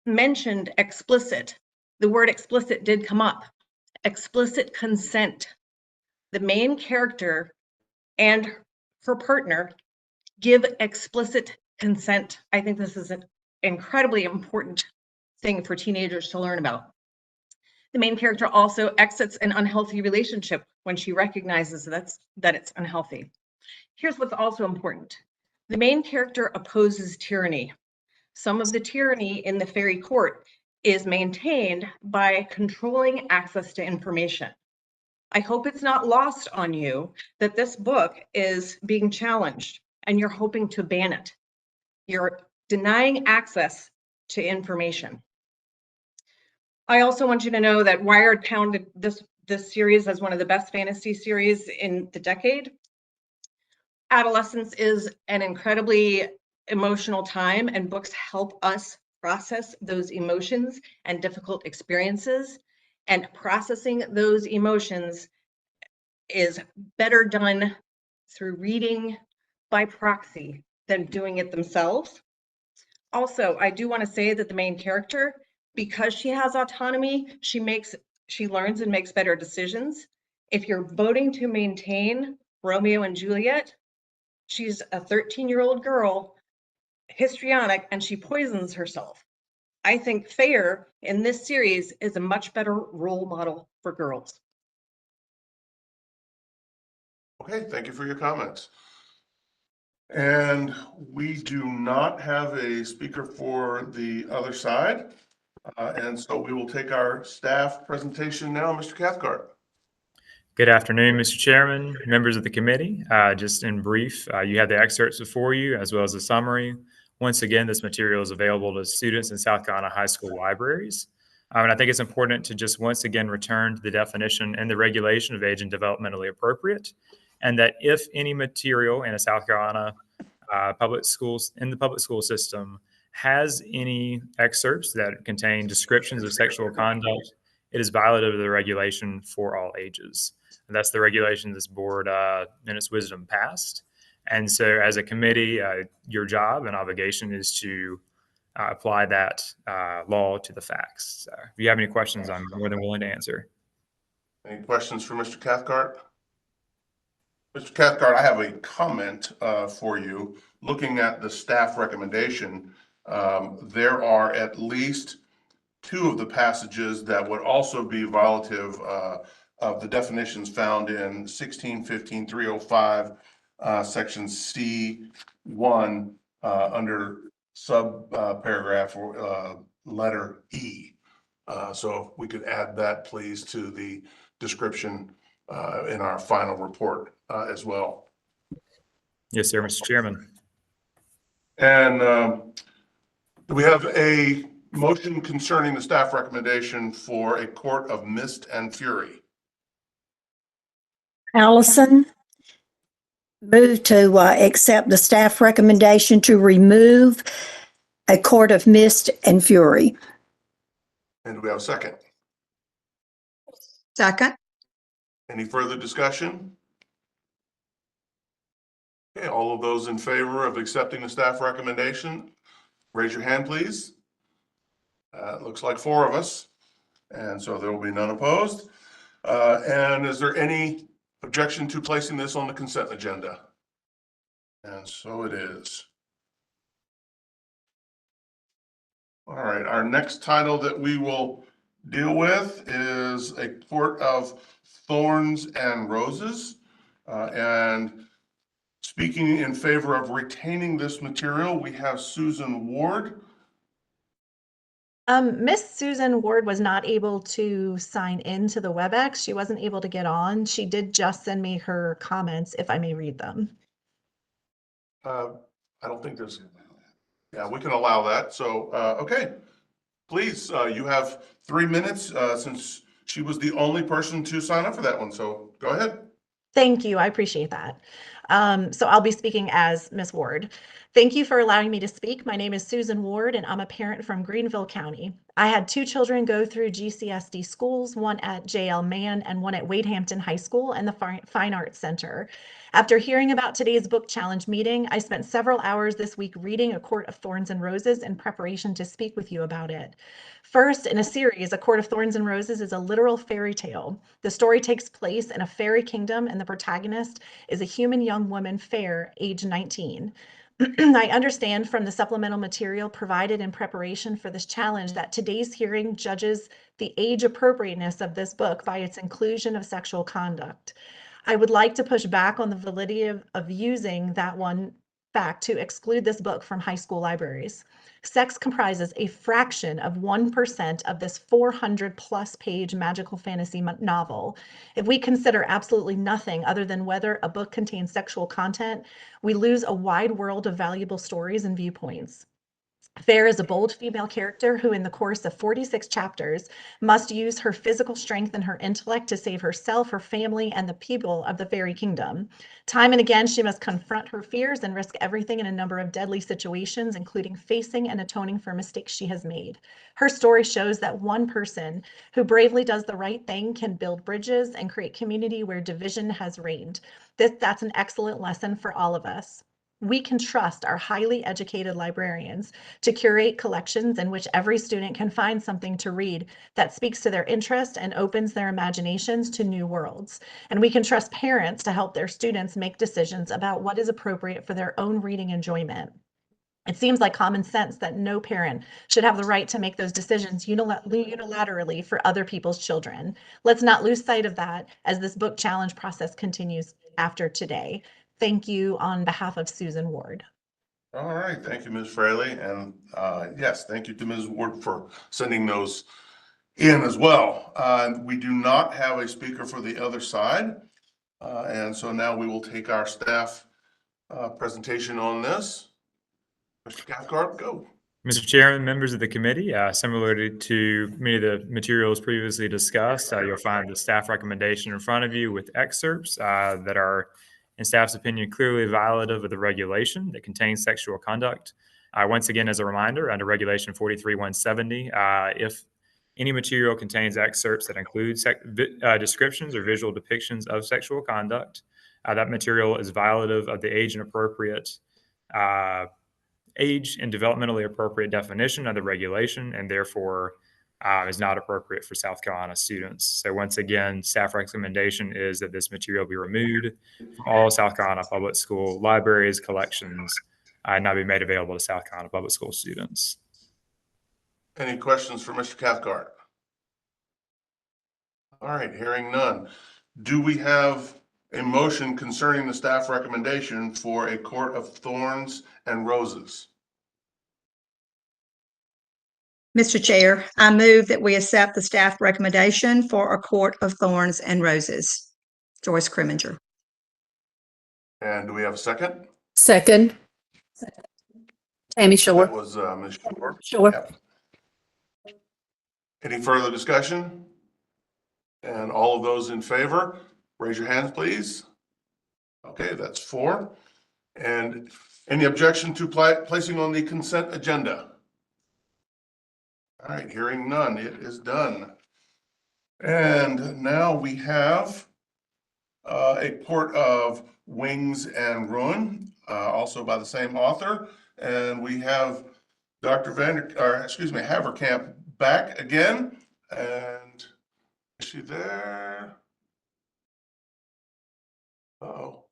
mentioned explicit, the word explicit did come up. Explicit consent. The main character and her partner give explicit consent. I think this is an incredibly important thing for teenagers to learn about. The main character also exits an unhealthy relationship when she recognizes that it's unhealthy. Here's what's also important. The main character opposes tyranny. Some of the tyranny in the fairy court is maintained by controlling access to information. I hope it's not lost on you that this book is being challenged and you're hoping to ban it. You're denying access to information. I also want you to know that Wired counted this series as one of the best fantasy series in the decade. Adolescence is an incredibly emotional time, and books help us process those emotions and difficult experiences. And processing those emotions is better done through reading by proxy than doing it themselves. Also, I do want to say that the main character, because she has autonomy, she learns and makes better decisions. If you're voting to maintain Romeo and Juliet, she's a 13-year-old girl, histrionic, and she poisons herself. I think Fair in this series is a much better role model for girls. Okay, thank you for your comments. And we do not have a speaker for the other side. And so we will take our staff presentation now. Mr. Cathcart. Good afternoon, Mr. Chairman, members of the committee. Just in brief, you have the excerpts before you as well as a summary. Once again, this material is available to students in South Carolina high school libraries. And I think it's important to just once again return to the definition and the regulation of age and developmentally appropriate, and that if any material in a South Carolina public schools, in the public school system, has any excerpts that contain descriptions of sexual conduct, it is violative of the regulation for all ages. And that's the regulation this board, in its wisdom, passed. And so as a committee, your job and obligation is to apply that law to the facts. So if you have any questions, I'm more than willing to answer. Any questions for Mr. Cathcart? Mr. Cathcart, I have a comment for you. Looking at the staff recommendation, there are at least two of the passages that would also be violative of the definitions found in 1615-305, section C1, under paragraph letter E. So if we could add that, please, to the description in our final report as well. Yes, sir, Mr. Chairman. And do we have a motion concerning the staff recommendation for a court of mist and fury? Allison, move to accept the staff recommendation to remove a court of mist and fury. And do we have a second? Second. Any further discussion? Okay, all of those in favor of accepting the staff recommendation, raise your hand, please. It looks like 4 of us, and so there will be none opposed. And is there any objection to placing this on the consent agenda? And so it is. All right, our next title that we will deal with is A Court of Thorns and Roses. And speaking in favor of retaining this material, we have Susan Ward. Miss Susan Ward was not able to sign into the WebEx. She wasn't able to get on. She did just send me her comments, if I may read them. I don't think there's, yeah, we can allow that. So, okay, please, you have 3 minutes since she was the only person to sign up for that one. So go ahead. Thank you. I appreciate that. So I'll be speaking as Miss Ward. Thank you for allowing me to speak. My name is Susan Ward, and I'm a parent from Greenville County. I had 2 children go through GCSD schools, one at JL Mann and one at Wade Hampton High School and the Fine Arts Center. After hearing about today's book challenge meeting, I spent several hours this week reading A Court of Thorns and Roses in preparation to speak with you about it. First in a series, A Court of Thorns and Roses is a literal fairy tale. The story takes place in a fairy kingdom, and the protagonist is a human young woman, Fair, age 19. I understand from the supplemental material provided in preparation for this challenge that today's hearing judges the age appropriateness of this book by its inclusion of sexual conduct. I would like to push back on the validity of using that one fact to exclude this book from high school libraries. Sex comprises a fraction of 1% of this 400+ page magical fantasy novel. If we consider absolutely nothing other than whether a book contains sexual content, we lose a wide world of valuable stories and viewpoints. Fair is a bold female character who, in the course of 46 chapters, must use her physical strength and her intellect to save herself, her family, and the people of the fairy kingdom. Time and again, she must confront her fears and risk everything in a number of deadly situations, including facing and atoning for mistakes she has made. Her story shows that one person who bravely does the right thing can build bridges and create community where division has reigned. That's an excellent lesson for all of us. We can trust our highly educated librarians to curate collections in which every student can find something to read that speaks to their interest and opens their imaginations to new worlds. And we can trust parents to help their students make decisions about what is appropriate for their own reading enjoyment. It seems like common sense that no parent should have the right to make those decisions unilaterally for other people's children. Let's not lose sight of that as this book challenge process continues after today. Thank you on behalf of Susan Ward. All right, thank you, Ms. Fraley. And yes, thank you to Ms. Ward for sending those in as well. We do not have a speaker for the other side. And so now we will take our staff presentation on this. Mr. Cathcart, go. Mr. Chairman, members of the committee, similarly to many of the materials previously discussed, you'll find the staff recommendation in front of you with excerpts that are, in staff's opinion, clearly violative of the regulation that contains sexual conduct. Once again, as a reminder, under Regulation 43-170, if any material contains excerpts that include descriptions or visual depictions of sexual conduct, that material is violative of the age and developmentally appropriate definition of the regulation, and therefore is not appropriate for South Carolina students. So once again, staff recommendation is that this material be removed from all South Carolina public school libraries, collections, and not be made available to South Carolina public school students. Any questions for Mr. Cathcart? All right, hearing none. Do we have a motion concerning the staff recommendation for a court of thorns and roses? Mr. Chair, I move that we accept the staff recommendation for a court of thorns and roses. Joyce Criminger. And do we have a second? Second. Tammy Shore. That was Ms. Shore. Shore. Yep. Any further discussion? And all of those in favor, raise your hands, please. Okay, that's 4. And any objection to placing on the consent agenda? All right, hearing none, it is done. And now we have a port of Wings and Ruin, also by the same author. And we have Dr. Haverkamp back again. And is she there? Uh-oh.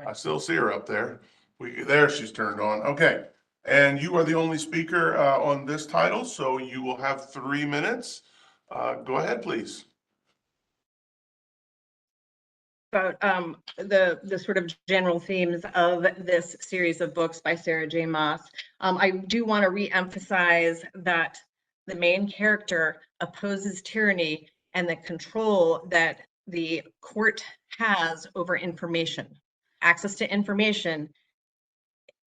I still see her up there. There she's turned on. Okay. And you are the only speaker on this title, so you will have 3 minutes. Go ahead, please. About the sort of general themes of this series of books by Sarah J. Maas. I do want to re-emphasize that the main character opposes tyranny and the control that the court has over information. Access to information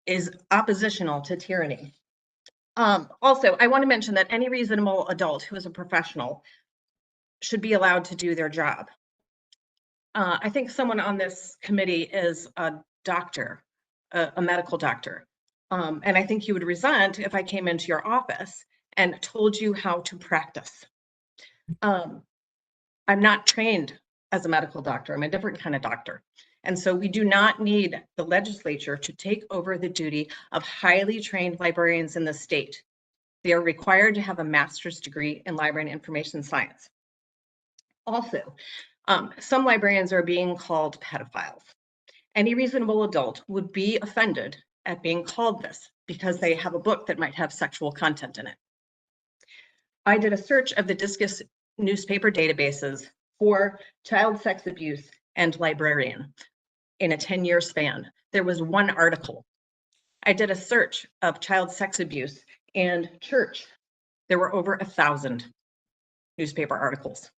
is oppositional to tyranny. Also, I want to mention that any reasonable adult who is a professional should be allowed to do their job. I think someone on this committee is a doctor, a medical doctor. And I think you would resent if I came into your office and told you how to practice. I'm not trained as a medical doctor. I'm a different kind of doctor. And so we do not need the legislature to take over the duty of highly trained librarians in the state. They are required to have a master's degree in library and information science. Also, some librarians are being called pedophiles. Any reasonable adult would be offended at being called this because they have a book that might have sexual content in it. I did a search of the Discus newspaper databases for child sex abuse and librarian in a 10-year span. There was 1 article. I did a search of child sex abuse and church. There were over 1,000 newspaper articles.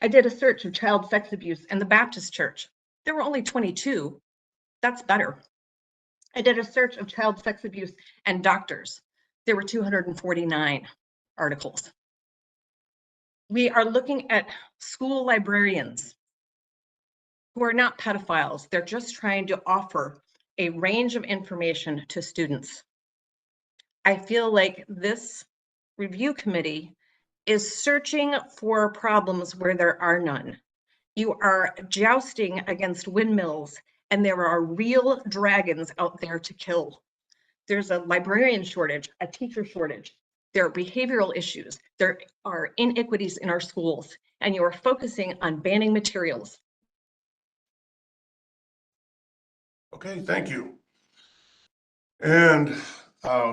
I did a search of child sex abuse in the Baptist church. There were only 22. That's better. I did a search of child sex abuse and doctors. There were 249 articles. We are looking at school librarians who are not pedophiles. They're just trying to offer a range of information to students. I feel like this review committee is searching for problems where there are none. You are jousting against windmills, and there are real dragons out there to kill. There's a librarian shortage, a teacher shortage. There are behavioral issues. There are inequities in our schools, and you are focusing on banning materials. Okay, thank you. And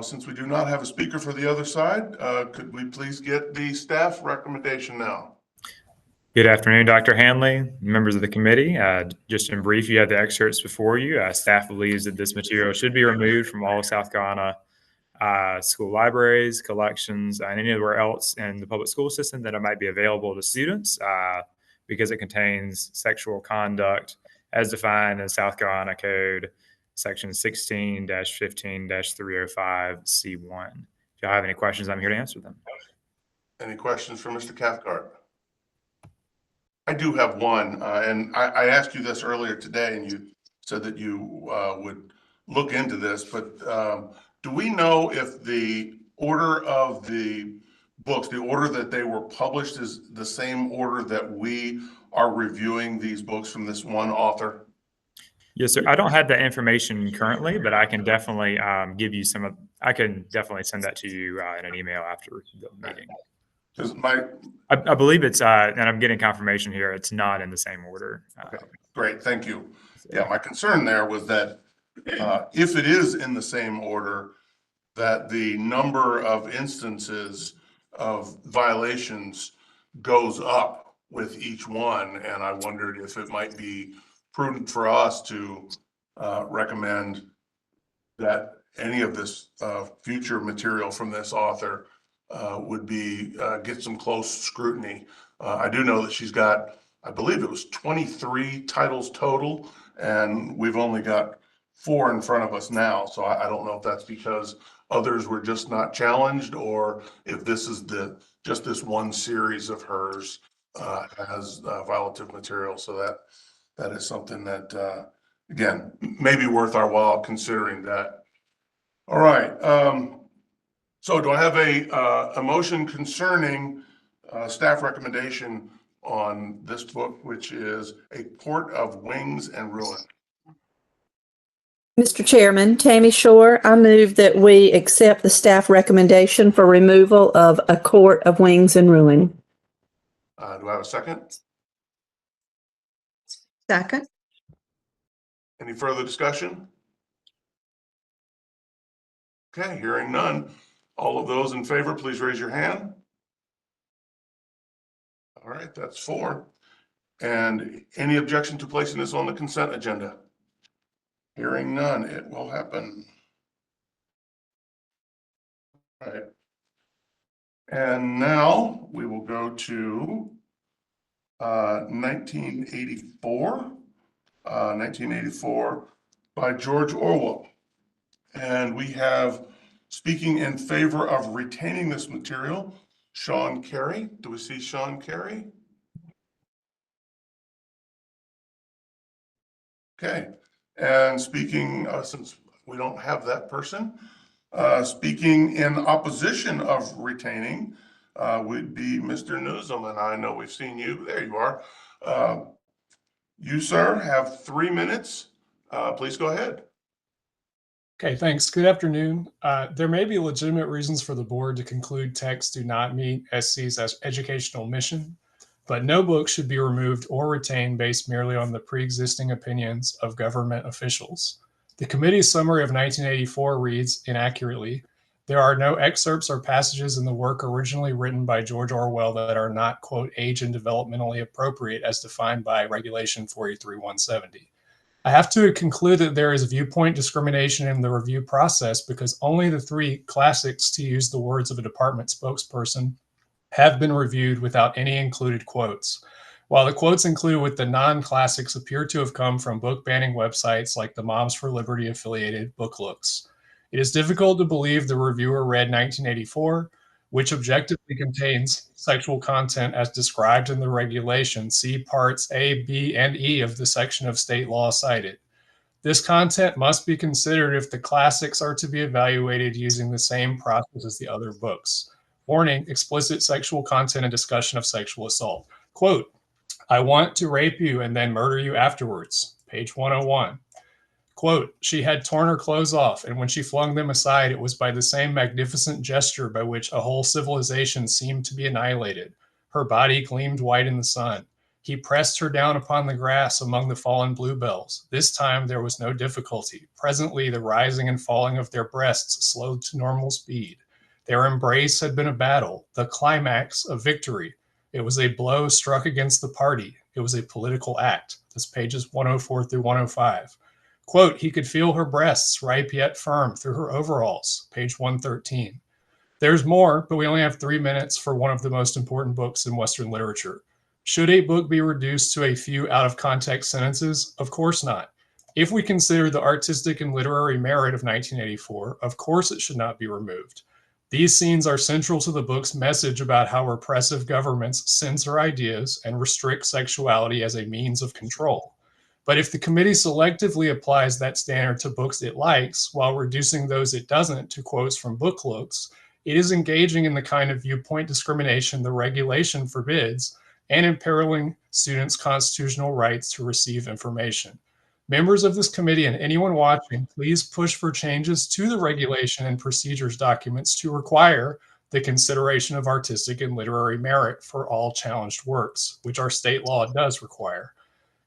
since we do not have a speaker for the other side, could we please get the staff recommendation now? Good afternoon, Dr. Hanley, members of the committee. Just in brief, you have the excerpts before you. Staff believes that this material should be removed from all South Carolina school libraries, collections, and anywhere else in the public school system that it might be available to students because it contains sexual conduct as defined in South Carolina Code section 16-15-305C1. If y'all have any questions, I'm here to answer them. Any questions for Mr. Cathcart? I do have one, and I asked you this earlier today, and you said that you would look into this, but do we know if the order of the books, the order that they were published, is the same order that we are reviewing these books from this one author? Yes, sir. I don't have that information currently, but I can definitely give you I can definitely send that to you in an email after the meeting. I believe it's, and I'm getting confirmation here, it's not in the same order. Okay, great, thank you. Yeah, my concern there was that if it is in the same order, that the number of instances of violations goes up with each one. And I wondered if it might be prudent for us to recommend that any of this future material from this author would be get some close scrutiny. I do know that she's got, I believe it was 23 titles total, and we've only got 4 in front of us now. So I don't know if that's because others were just not challenged, or if this is just this one series of hers has violative material. So that is something that again, may be worth our while considering that. All right. So do I have a motion concerning staff recommendation on this book, which is A Port of Wings and Ruin? Mr. Chairman, Tammy Shore, I move that we accept the staff recommendation for removal of A Court of Wings and Ruin. Do I have a second? Second. Any further discussion? Okay, hearing none. All of those in favor, please raise your hand. All right, that's 4. And any objection to placing this on the consent agenda? Hearing none, it will happen. All right. And now we will go to 1984 by George Orwell. And we have, speaking in favor of retaining this material, Sean Carey. Do we see Sean Carey? Okay. And speaking, since we don't have that person, speaking in opposition of retaining would be Mr. Newsom. And I know we've seen you. There you are. You, sir, have 3 minutes. Please go ahead. Okay, thanks. Good afternoon. There may be legitimate reasons for the board to conclude texts do not meet SC's educational mission, but no book should be removed or retained based merely on the pre-existing opinions of government officials. The committee's summary of 1984 reads inaccurately, "There are no excerpts or passages in the work originally written by George Orwell that are not, quote, age and developmentally appropriate as defined by Regulation 43-170. I have to conclude that there is viewpoint discrimination in the review process because only the 3 classics, to use the words of a department spokesperson, have been reviewed without any included quotes. While the quotes included with the non-classics appear to have come from book banning websites like the Moms for Liberty affiliated Booklooks. It is difficult to believe the reviewer read 1984, which objectively contains sexual content as described in the regulation. See parts A, B, and E of the section of state law cited. This content must be considered if the classics are to be evaluated using the same process as the other books. Warning, explicit sexual content and discussion of sexual assault. Quote, I want to rape you and then murder you afterwards. Page 101. Quote, she had torn her clothes off, and when she flung them aside, it was by the same magnificent gesture by which a whole civilization seemed to be annihilated. Her body gleamed white in the sun. He pressed her down upon the grass among the fallen bluebells. This time there was no difficulty. Presently, the rising and falling of their breasts slowed to normal speed. Their embrace had been a battle, the climax of victory. It was a blow struck against the party. It was a political act. That's pages 104 through 105. Quote, he could feel her breasts, ripe yet firm, through her overalls, page 113. There's more, but we only have 3 minutes for one of the most important books in Western literature. Should a book be reduced to a few out-of-context sentences? Of course not. If we consider the artistic and literary merit of 1984, of course it should not be removed. These scenes are central to the book's message about how repressive governments censor ideas and restrict sexuality as a means of control. But if the committee selectively applies that standard to books it likes while reducing those it doesn't to quotes from book looks, it is engaging in the kind of viewpoint discrimination the regulation forbids and imperiling students' constitutional rights to receive information. Members of this committee and anyone watching, please push for changes to the regulation and procedures documents to require the consideration of artistic and literary merit for all challenged works, which our state law does require.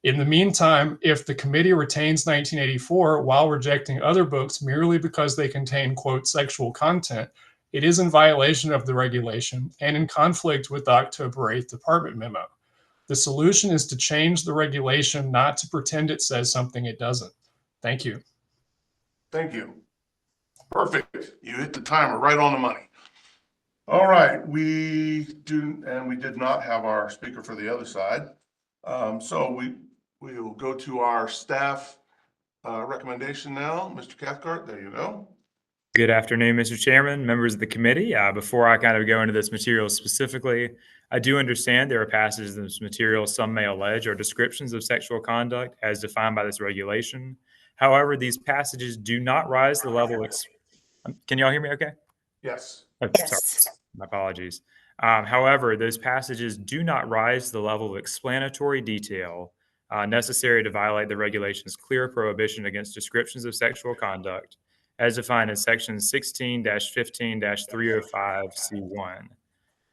In the meantime, if the committee retains 1984 while rejecting other books merely because they contain, quote, sexual content, it is in violation of the regulation and in conflict with the October 8th department memo. The solution is to change the regulation, not to pretend it says something it doesn't. Thank you. Thank you. Perfect. You hit the timer right on the money. All right, we did not have our speaker for the other side. So we will go to our staff recommendation now. Mr. Cathcart, there you go. Good afternoon, Mr. Chairman, members of the committee. Before I kind of go into this material specifically, I do understand there are passages in this material some may allege are descriptions of sexual conduct as defined by this regulation. However, these passages do not rise to the level of... Can y'all hear me okay? Yes. Oh, sorry. My apologies. However, those passages do not rise to the level of explanatory detail necessary to violate the regulation's clear prohibition against descriptions of sexual conduct as defined in section 16-15-305C1.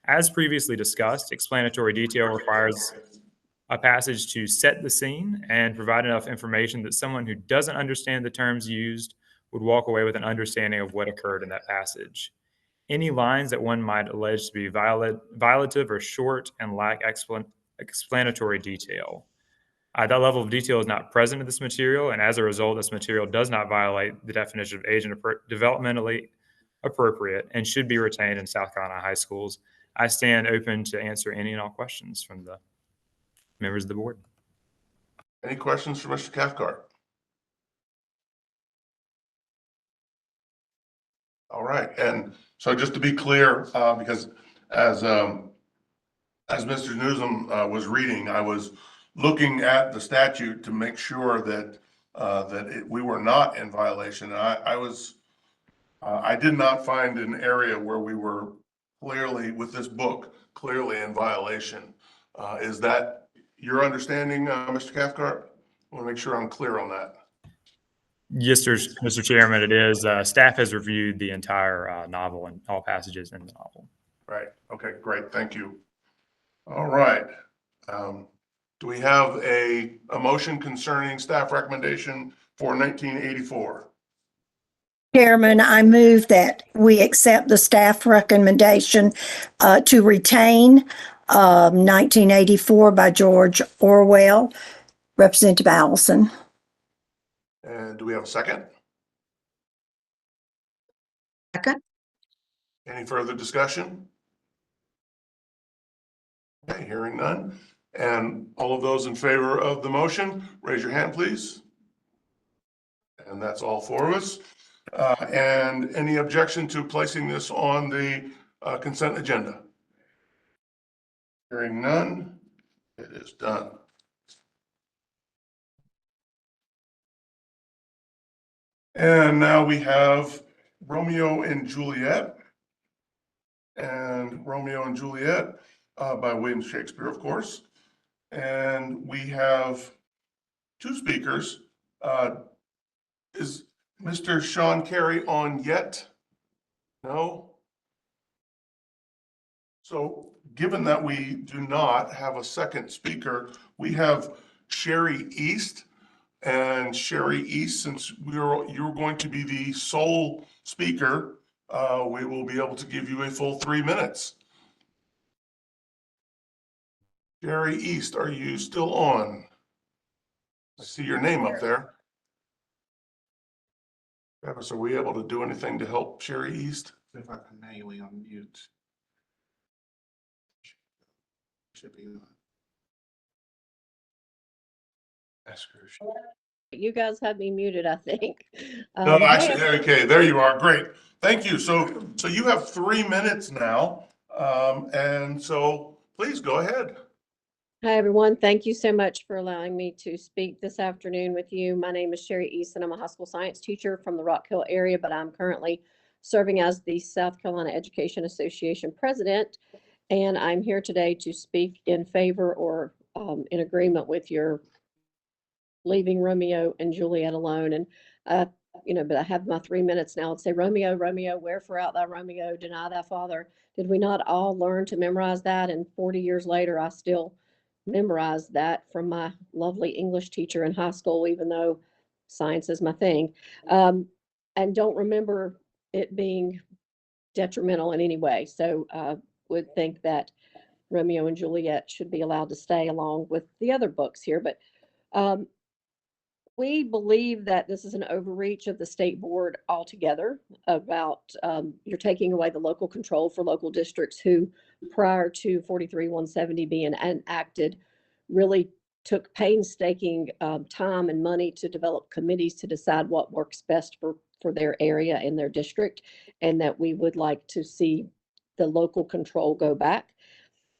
As previously discussed, explanatory detail requires a passage to set the scene and provide enough information that someone who doesn't understand the terms used would walk away with an understanding of what occurred in that passage. Any lines that one might allege to be violative or short and lack explanatory detail. That level of detail is not present in this material, and as a result, this material does not violate the definition of age and developmentally appropriate and should be retained in South Carolina high schools. I stand open to answer any and all questions from the members of the board. Any questions for Mr. Cathcart? All right, and so just to be clear, because as Mr. Newsom was reading, I was looking at the statute to make sure that we were not in violation. And I did not find an area where we were clearly, with this book, clearly in violation. Is that your understanding, Mr. Cathcart? I want to make sure I'm clear on that. Yes, Mr. Chairman, it is. Staff has reviewed the entire novel and all passages in the novel. Right. Okay, great. Thank you. All right. Do we have a motion concerning staff recommendation for 1984? Chairman, I move that we accept the staff recommendation to retain 1984 by George Orwell. Representative Allison. And do we have a second? Second. Any further discussion? Okay, hearing none. And all of those in favor of the motion, raise your hand, please. And that's all four of us. And any objection to placing this on the consent agenda? Hearing none, it is done. And now we have Romeo and Juliet. And Romeo and Juliet by William Shakespeare, of course. And we have two speakers. Is Mr. Sean Carey on yet? No? So given that we do not have a second speaker, we have Sherry East. And Sherry East, since you're going to be the sole speaker, we will be able to give you a full 3 minutes. Sherry East, are you still on? I see your name up there. Travis, are we able to do anything to help Sherry East? If I can manually unmute. Should be on. Ask her. You guys have me muted, I think. No, Hey, actually, okay, there you are. Great. Thank you. So you have 3 minutes now. And so please go ahead. Hi, everyone. Thank you so much for allowing me to speak this afternoon with you. My name is Sherry Easton. I'm a high school science teacher from the Rock Hill area, but I'm currently serving as the South Carolina Education Association president. And I'm here today to speak in favor or in agreement with your leaving Romeo and Juliet alone. And, but I have my 3 minutes now. I'd say, Romeo, Romeo, wherefore art thou, Romeo, deny thy father. Did we not all learn to memorize that? And 40 years later, I still memorize that from my lovely English teacher in high school, even though science is my thing. And don't remember it being detrimental in any way. So I would think that Romeo and Juliet should be allowed to stay along with the other books here. But we believe that this is an overreach of the state board altogether about you're taking away the local control for local districts who, prior to 43-170 being enacted, really took painstaking time and money to develop committees to decide what works best for their area and their district, and that we would like to see the local control go back.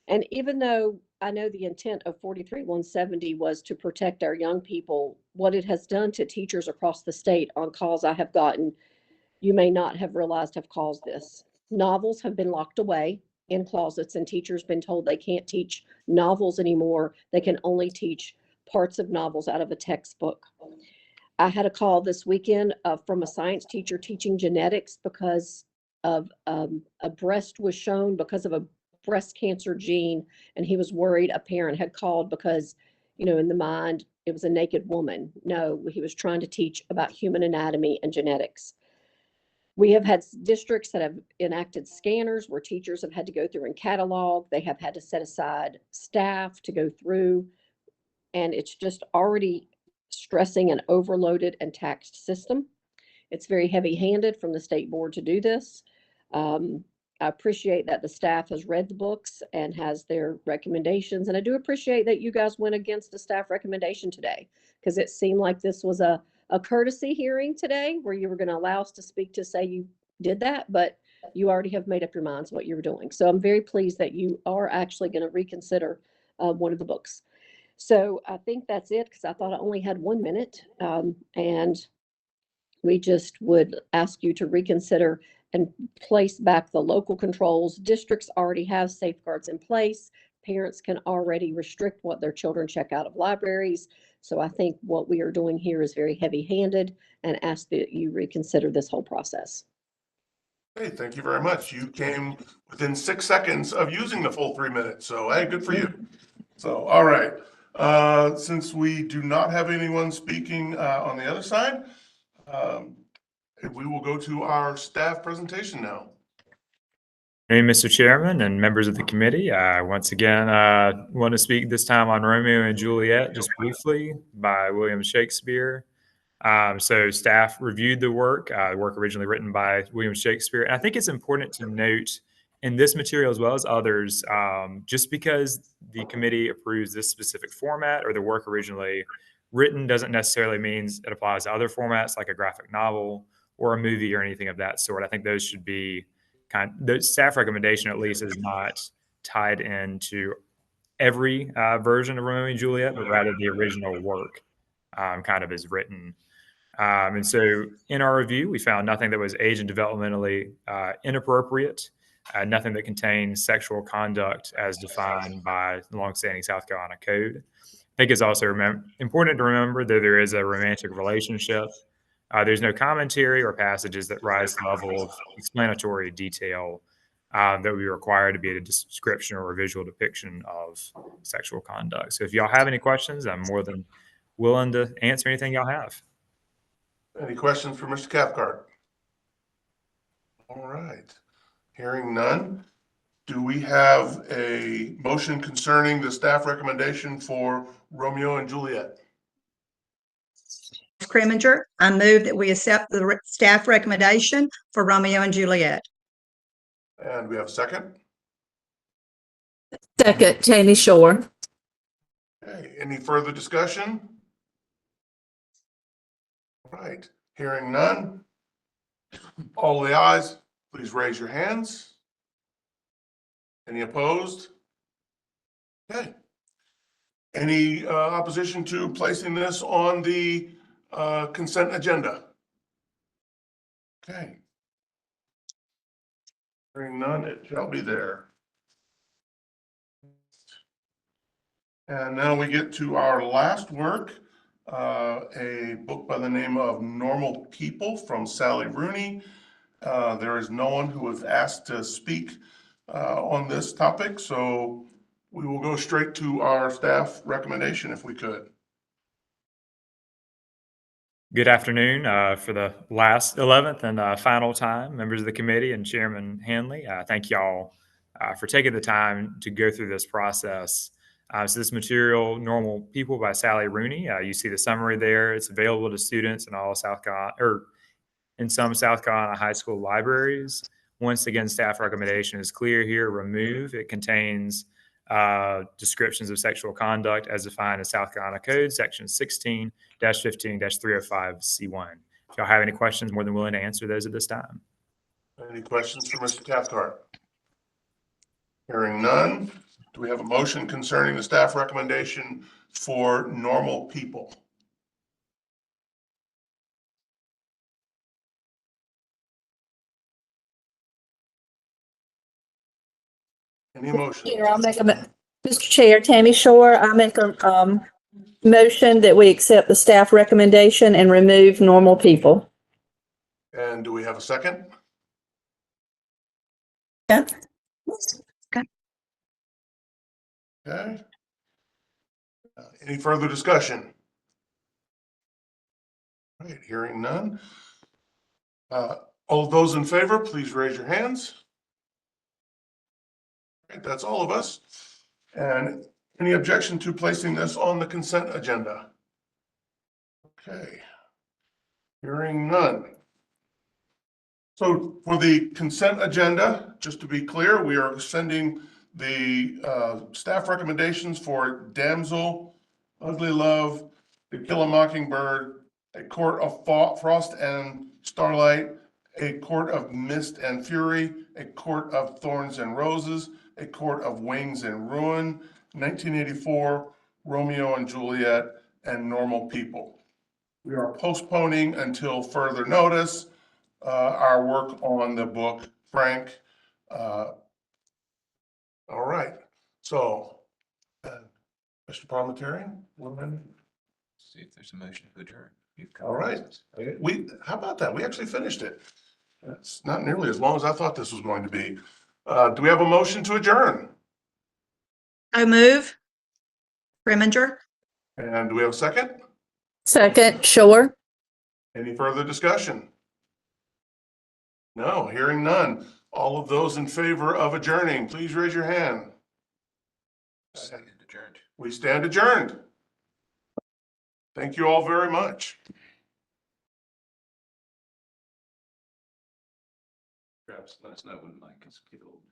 And even though I know the intent of 43-170 was to protect our young people, what it has done to teachers across the state on calls I have gotten, you may not have realized have caused this. Novels have been locked away in closets, and teachers been told they can't teach novels anymore. They can only teach parts of novels out of a textbook. I had a call this weekend from a science teacher teaching genetics because of a breast was shown because of a breast cancer gene, and he was worried a parent had called because, in the mind, it was a naked woman. No, he was trying to teach about human anatomy and genetics. We have had districts that have enacted scanners where teachers have had to go through and catalog. They have had to set aside staff to go through, and it's just already stressing an overloaded and taxed system. It's very heavy-handed from the state board to do this. I appreciate that the staff has read the books and has their recommendations. And I do appreciate that you guys went against a staff recommendation today, because it seemed like this was a courtesy hearing today where you were going to allow us to speak to say you did that, but you already have made up your minds what you were doing. So I'm very pleased that you are actually going to reconsider one of the books. So I think that's it, because I thought I only had 1 minute. And we just would ask you to reconsider and place back the local controls. Districts already have safeguards in place. Parents can already restrict what their children check out of libraries. So I think what we are doing here is very heavy-handed, and ask that you reconsider this whole process. Hey, thank you very much. You came within 6 seconds of using the full 3 minutes. So, hey, good for you. So, all right. Since we do not have anyone speaking on the other side, we will go to our staff presentation now. Hey, Mr. Chairman and members of the committee, I once again want to speak this time on Romeo and Juliet, just briefly, by William Shakespeare. So staff reviewed the work originally written by William Shakespeare. And I think it's important to note in this material as well as others, just because the committee approves this specific format or the work originally written doesn't necessarily mean it applies to other formats like a graphic novel or a movie or anything of that sort. I think those should be the staff recommendation at least is not tied into every version of Romeo and Juliet, but rather the original work kind of is written. And so in our review, we found nothing that was age and developmentally inappropriate, nothing that contained sexual conduct as defined by the longstanding South Carolina Code. I think it's also important to remember that there is a romantic relationship. There's no commentary or passages that rise to the level of explanatory detail that would be required to be a description or a visual depiction of sexual conduct. So if y'all have any questions, I'm more than willing to answer anything y'all have. Any questions for Mr. Cathcart? All right. Hearing none, do we have a motion concerning the staff recommendation for Romeo and Juliet? Criminger, I move that we accept the staff recommendation for Romeo and Juliet. And we have a second. Second, Jamie Shore. Okay. Any further discussion? Right, hearing none. All the ayes, please raise your hands. Any opposed? Okay. Any opposition to placing this on the consent agenda? Okay. Hearing none, it shall be there. And now we get to our last work, a book by the name of Normal People from Sally Rooney. There is no one who was asked to speak on this topic, so we will go straight to our staff recommendation if we could. Good afternoon for the last 11th and final time, members of the committee and Chairman Hanley. Thank y'all for taking the time to go through this process. So this material, Normal People by Sally Rooney, you see the summary there. It's available to students in all South Carolina, or in some South Carolina high school libraries. Once again, staff recommendation is clear here: remove. It contains descriptions of sexual conduct as defined in South Carolina Code, section 16-15-305C1. If y'all have any questions, more than willing to answer those at this time. Any questions for Mr. Cathcart? Hearing none, do we have a motion concerning the staff recommendation for Normal People? Any motion? Here, Mr. Chair, Tammy Shore, I make a motion that we accept the staff recommendation and remove Normal People. And do we have a second? Yeah. Okay. Any further discussion? All right, hearing none. All of those in favor, please raise your hands. All right, that's all of us. And any objection to placing this on the consent agenda? Okay. Hearing none. So for the consent agenda, just to be clear, we are sending the staff recommendations for Damsel, Ugly Love, To Kill a Mockingbird, A Court of Frost and Starlight, A Court of Mist and Fury, A Court of Thorns and Roses, A Court of Wings and Ruin, 1984, Romeo and Juliet, and Normal People. We are postponing until further notice our work on the book, Frank. All right, so Mr. Parliamentarian, See if there's a motion to adjourn. All right, how about that? We actually finished it. It's not nearly as long as I thought this was going to be. Do we have a motion to adjourn? I move. Preminger. And do we have a second? Second, Shore. Any further discussion? No, hearing none. All of those in favor of adjourning, please raise your hand. Stand adjourned. We stand adjourned. Thank you all very much. Perhaps let us know when Mike is killed.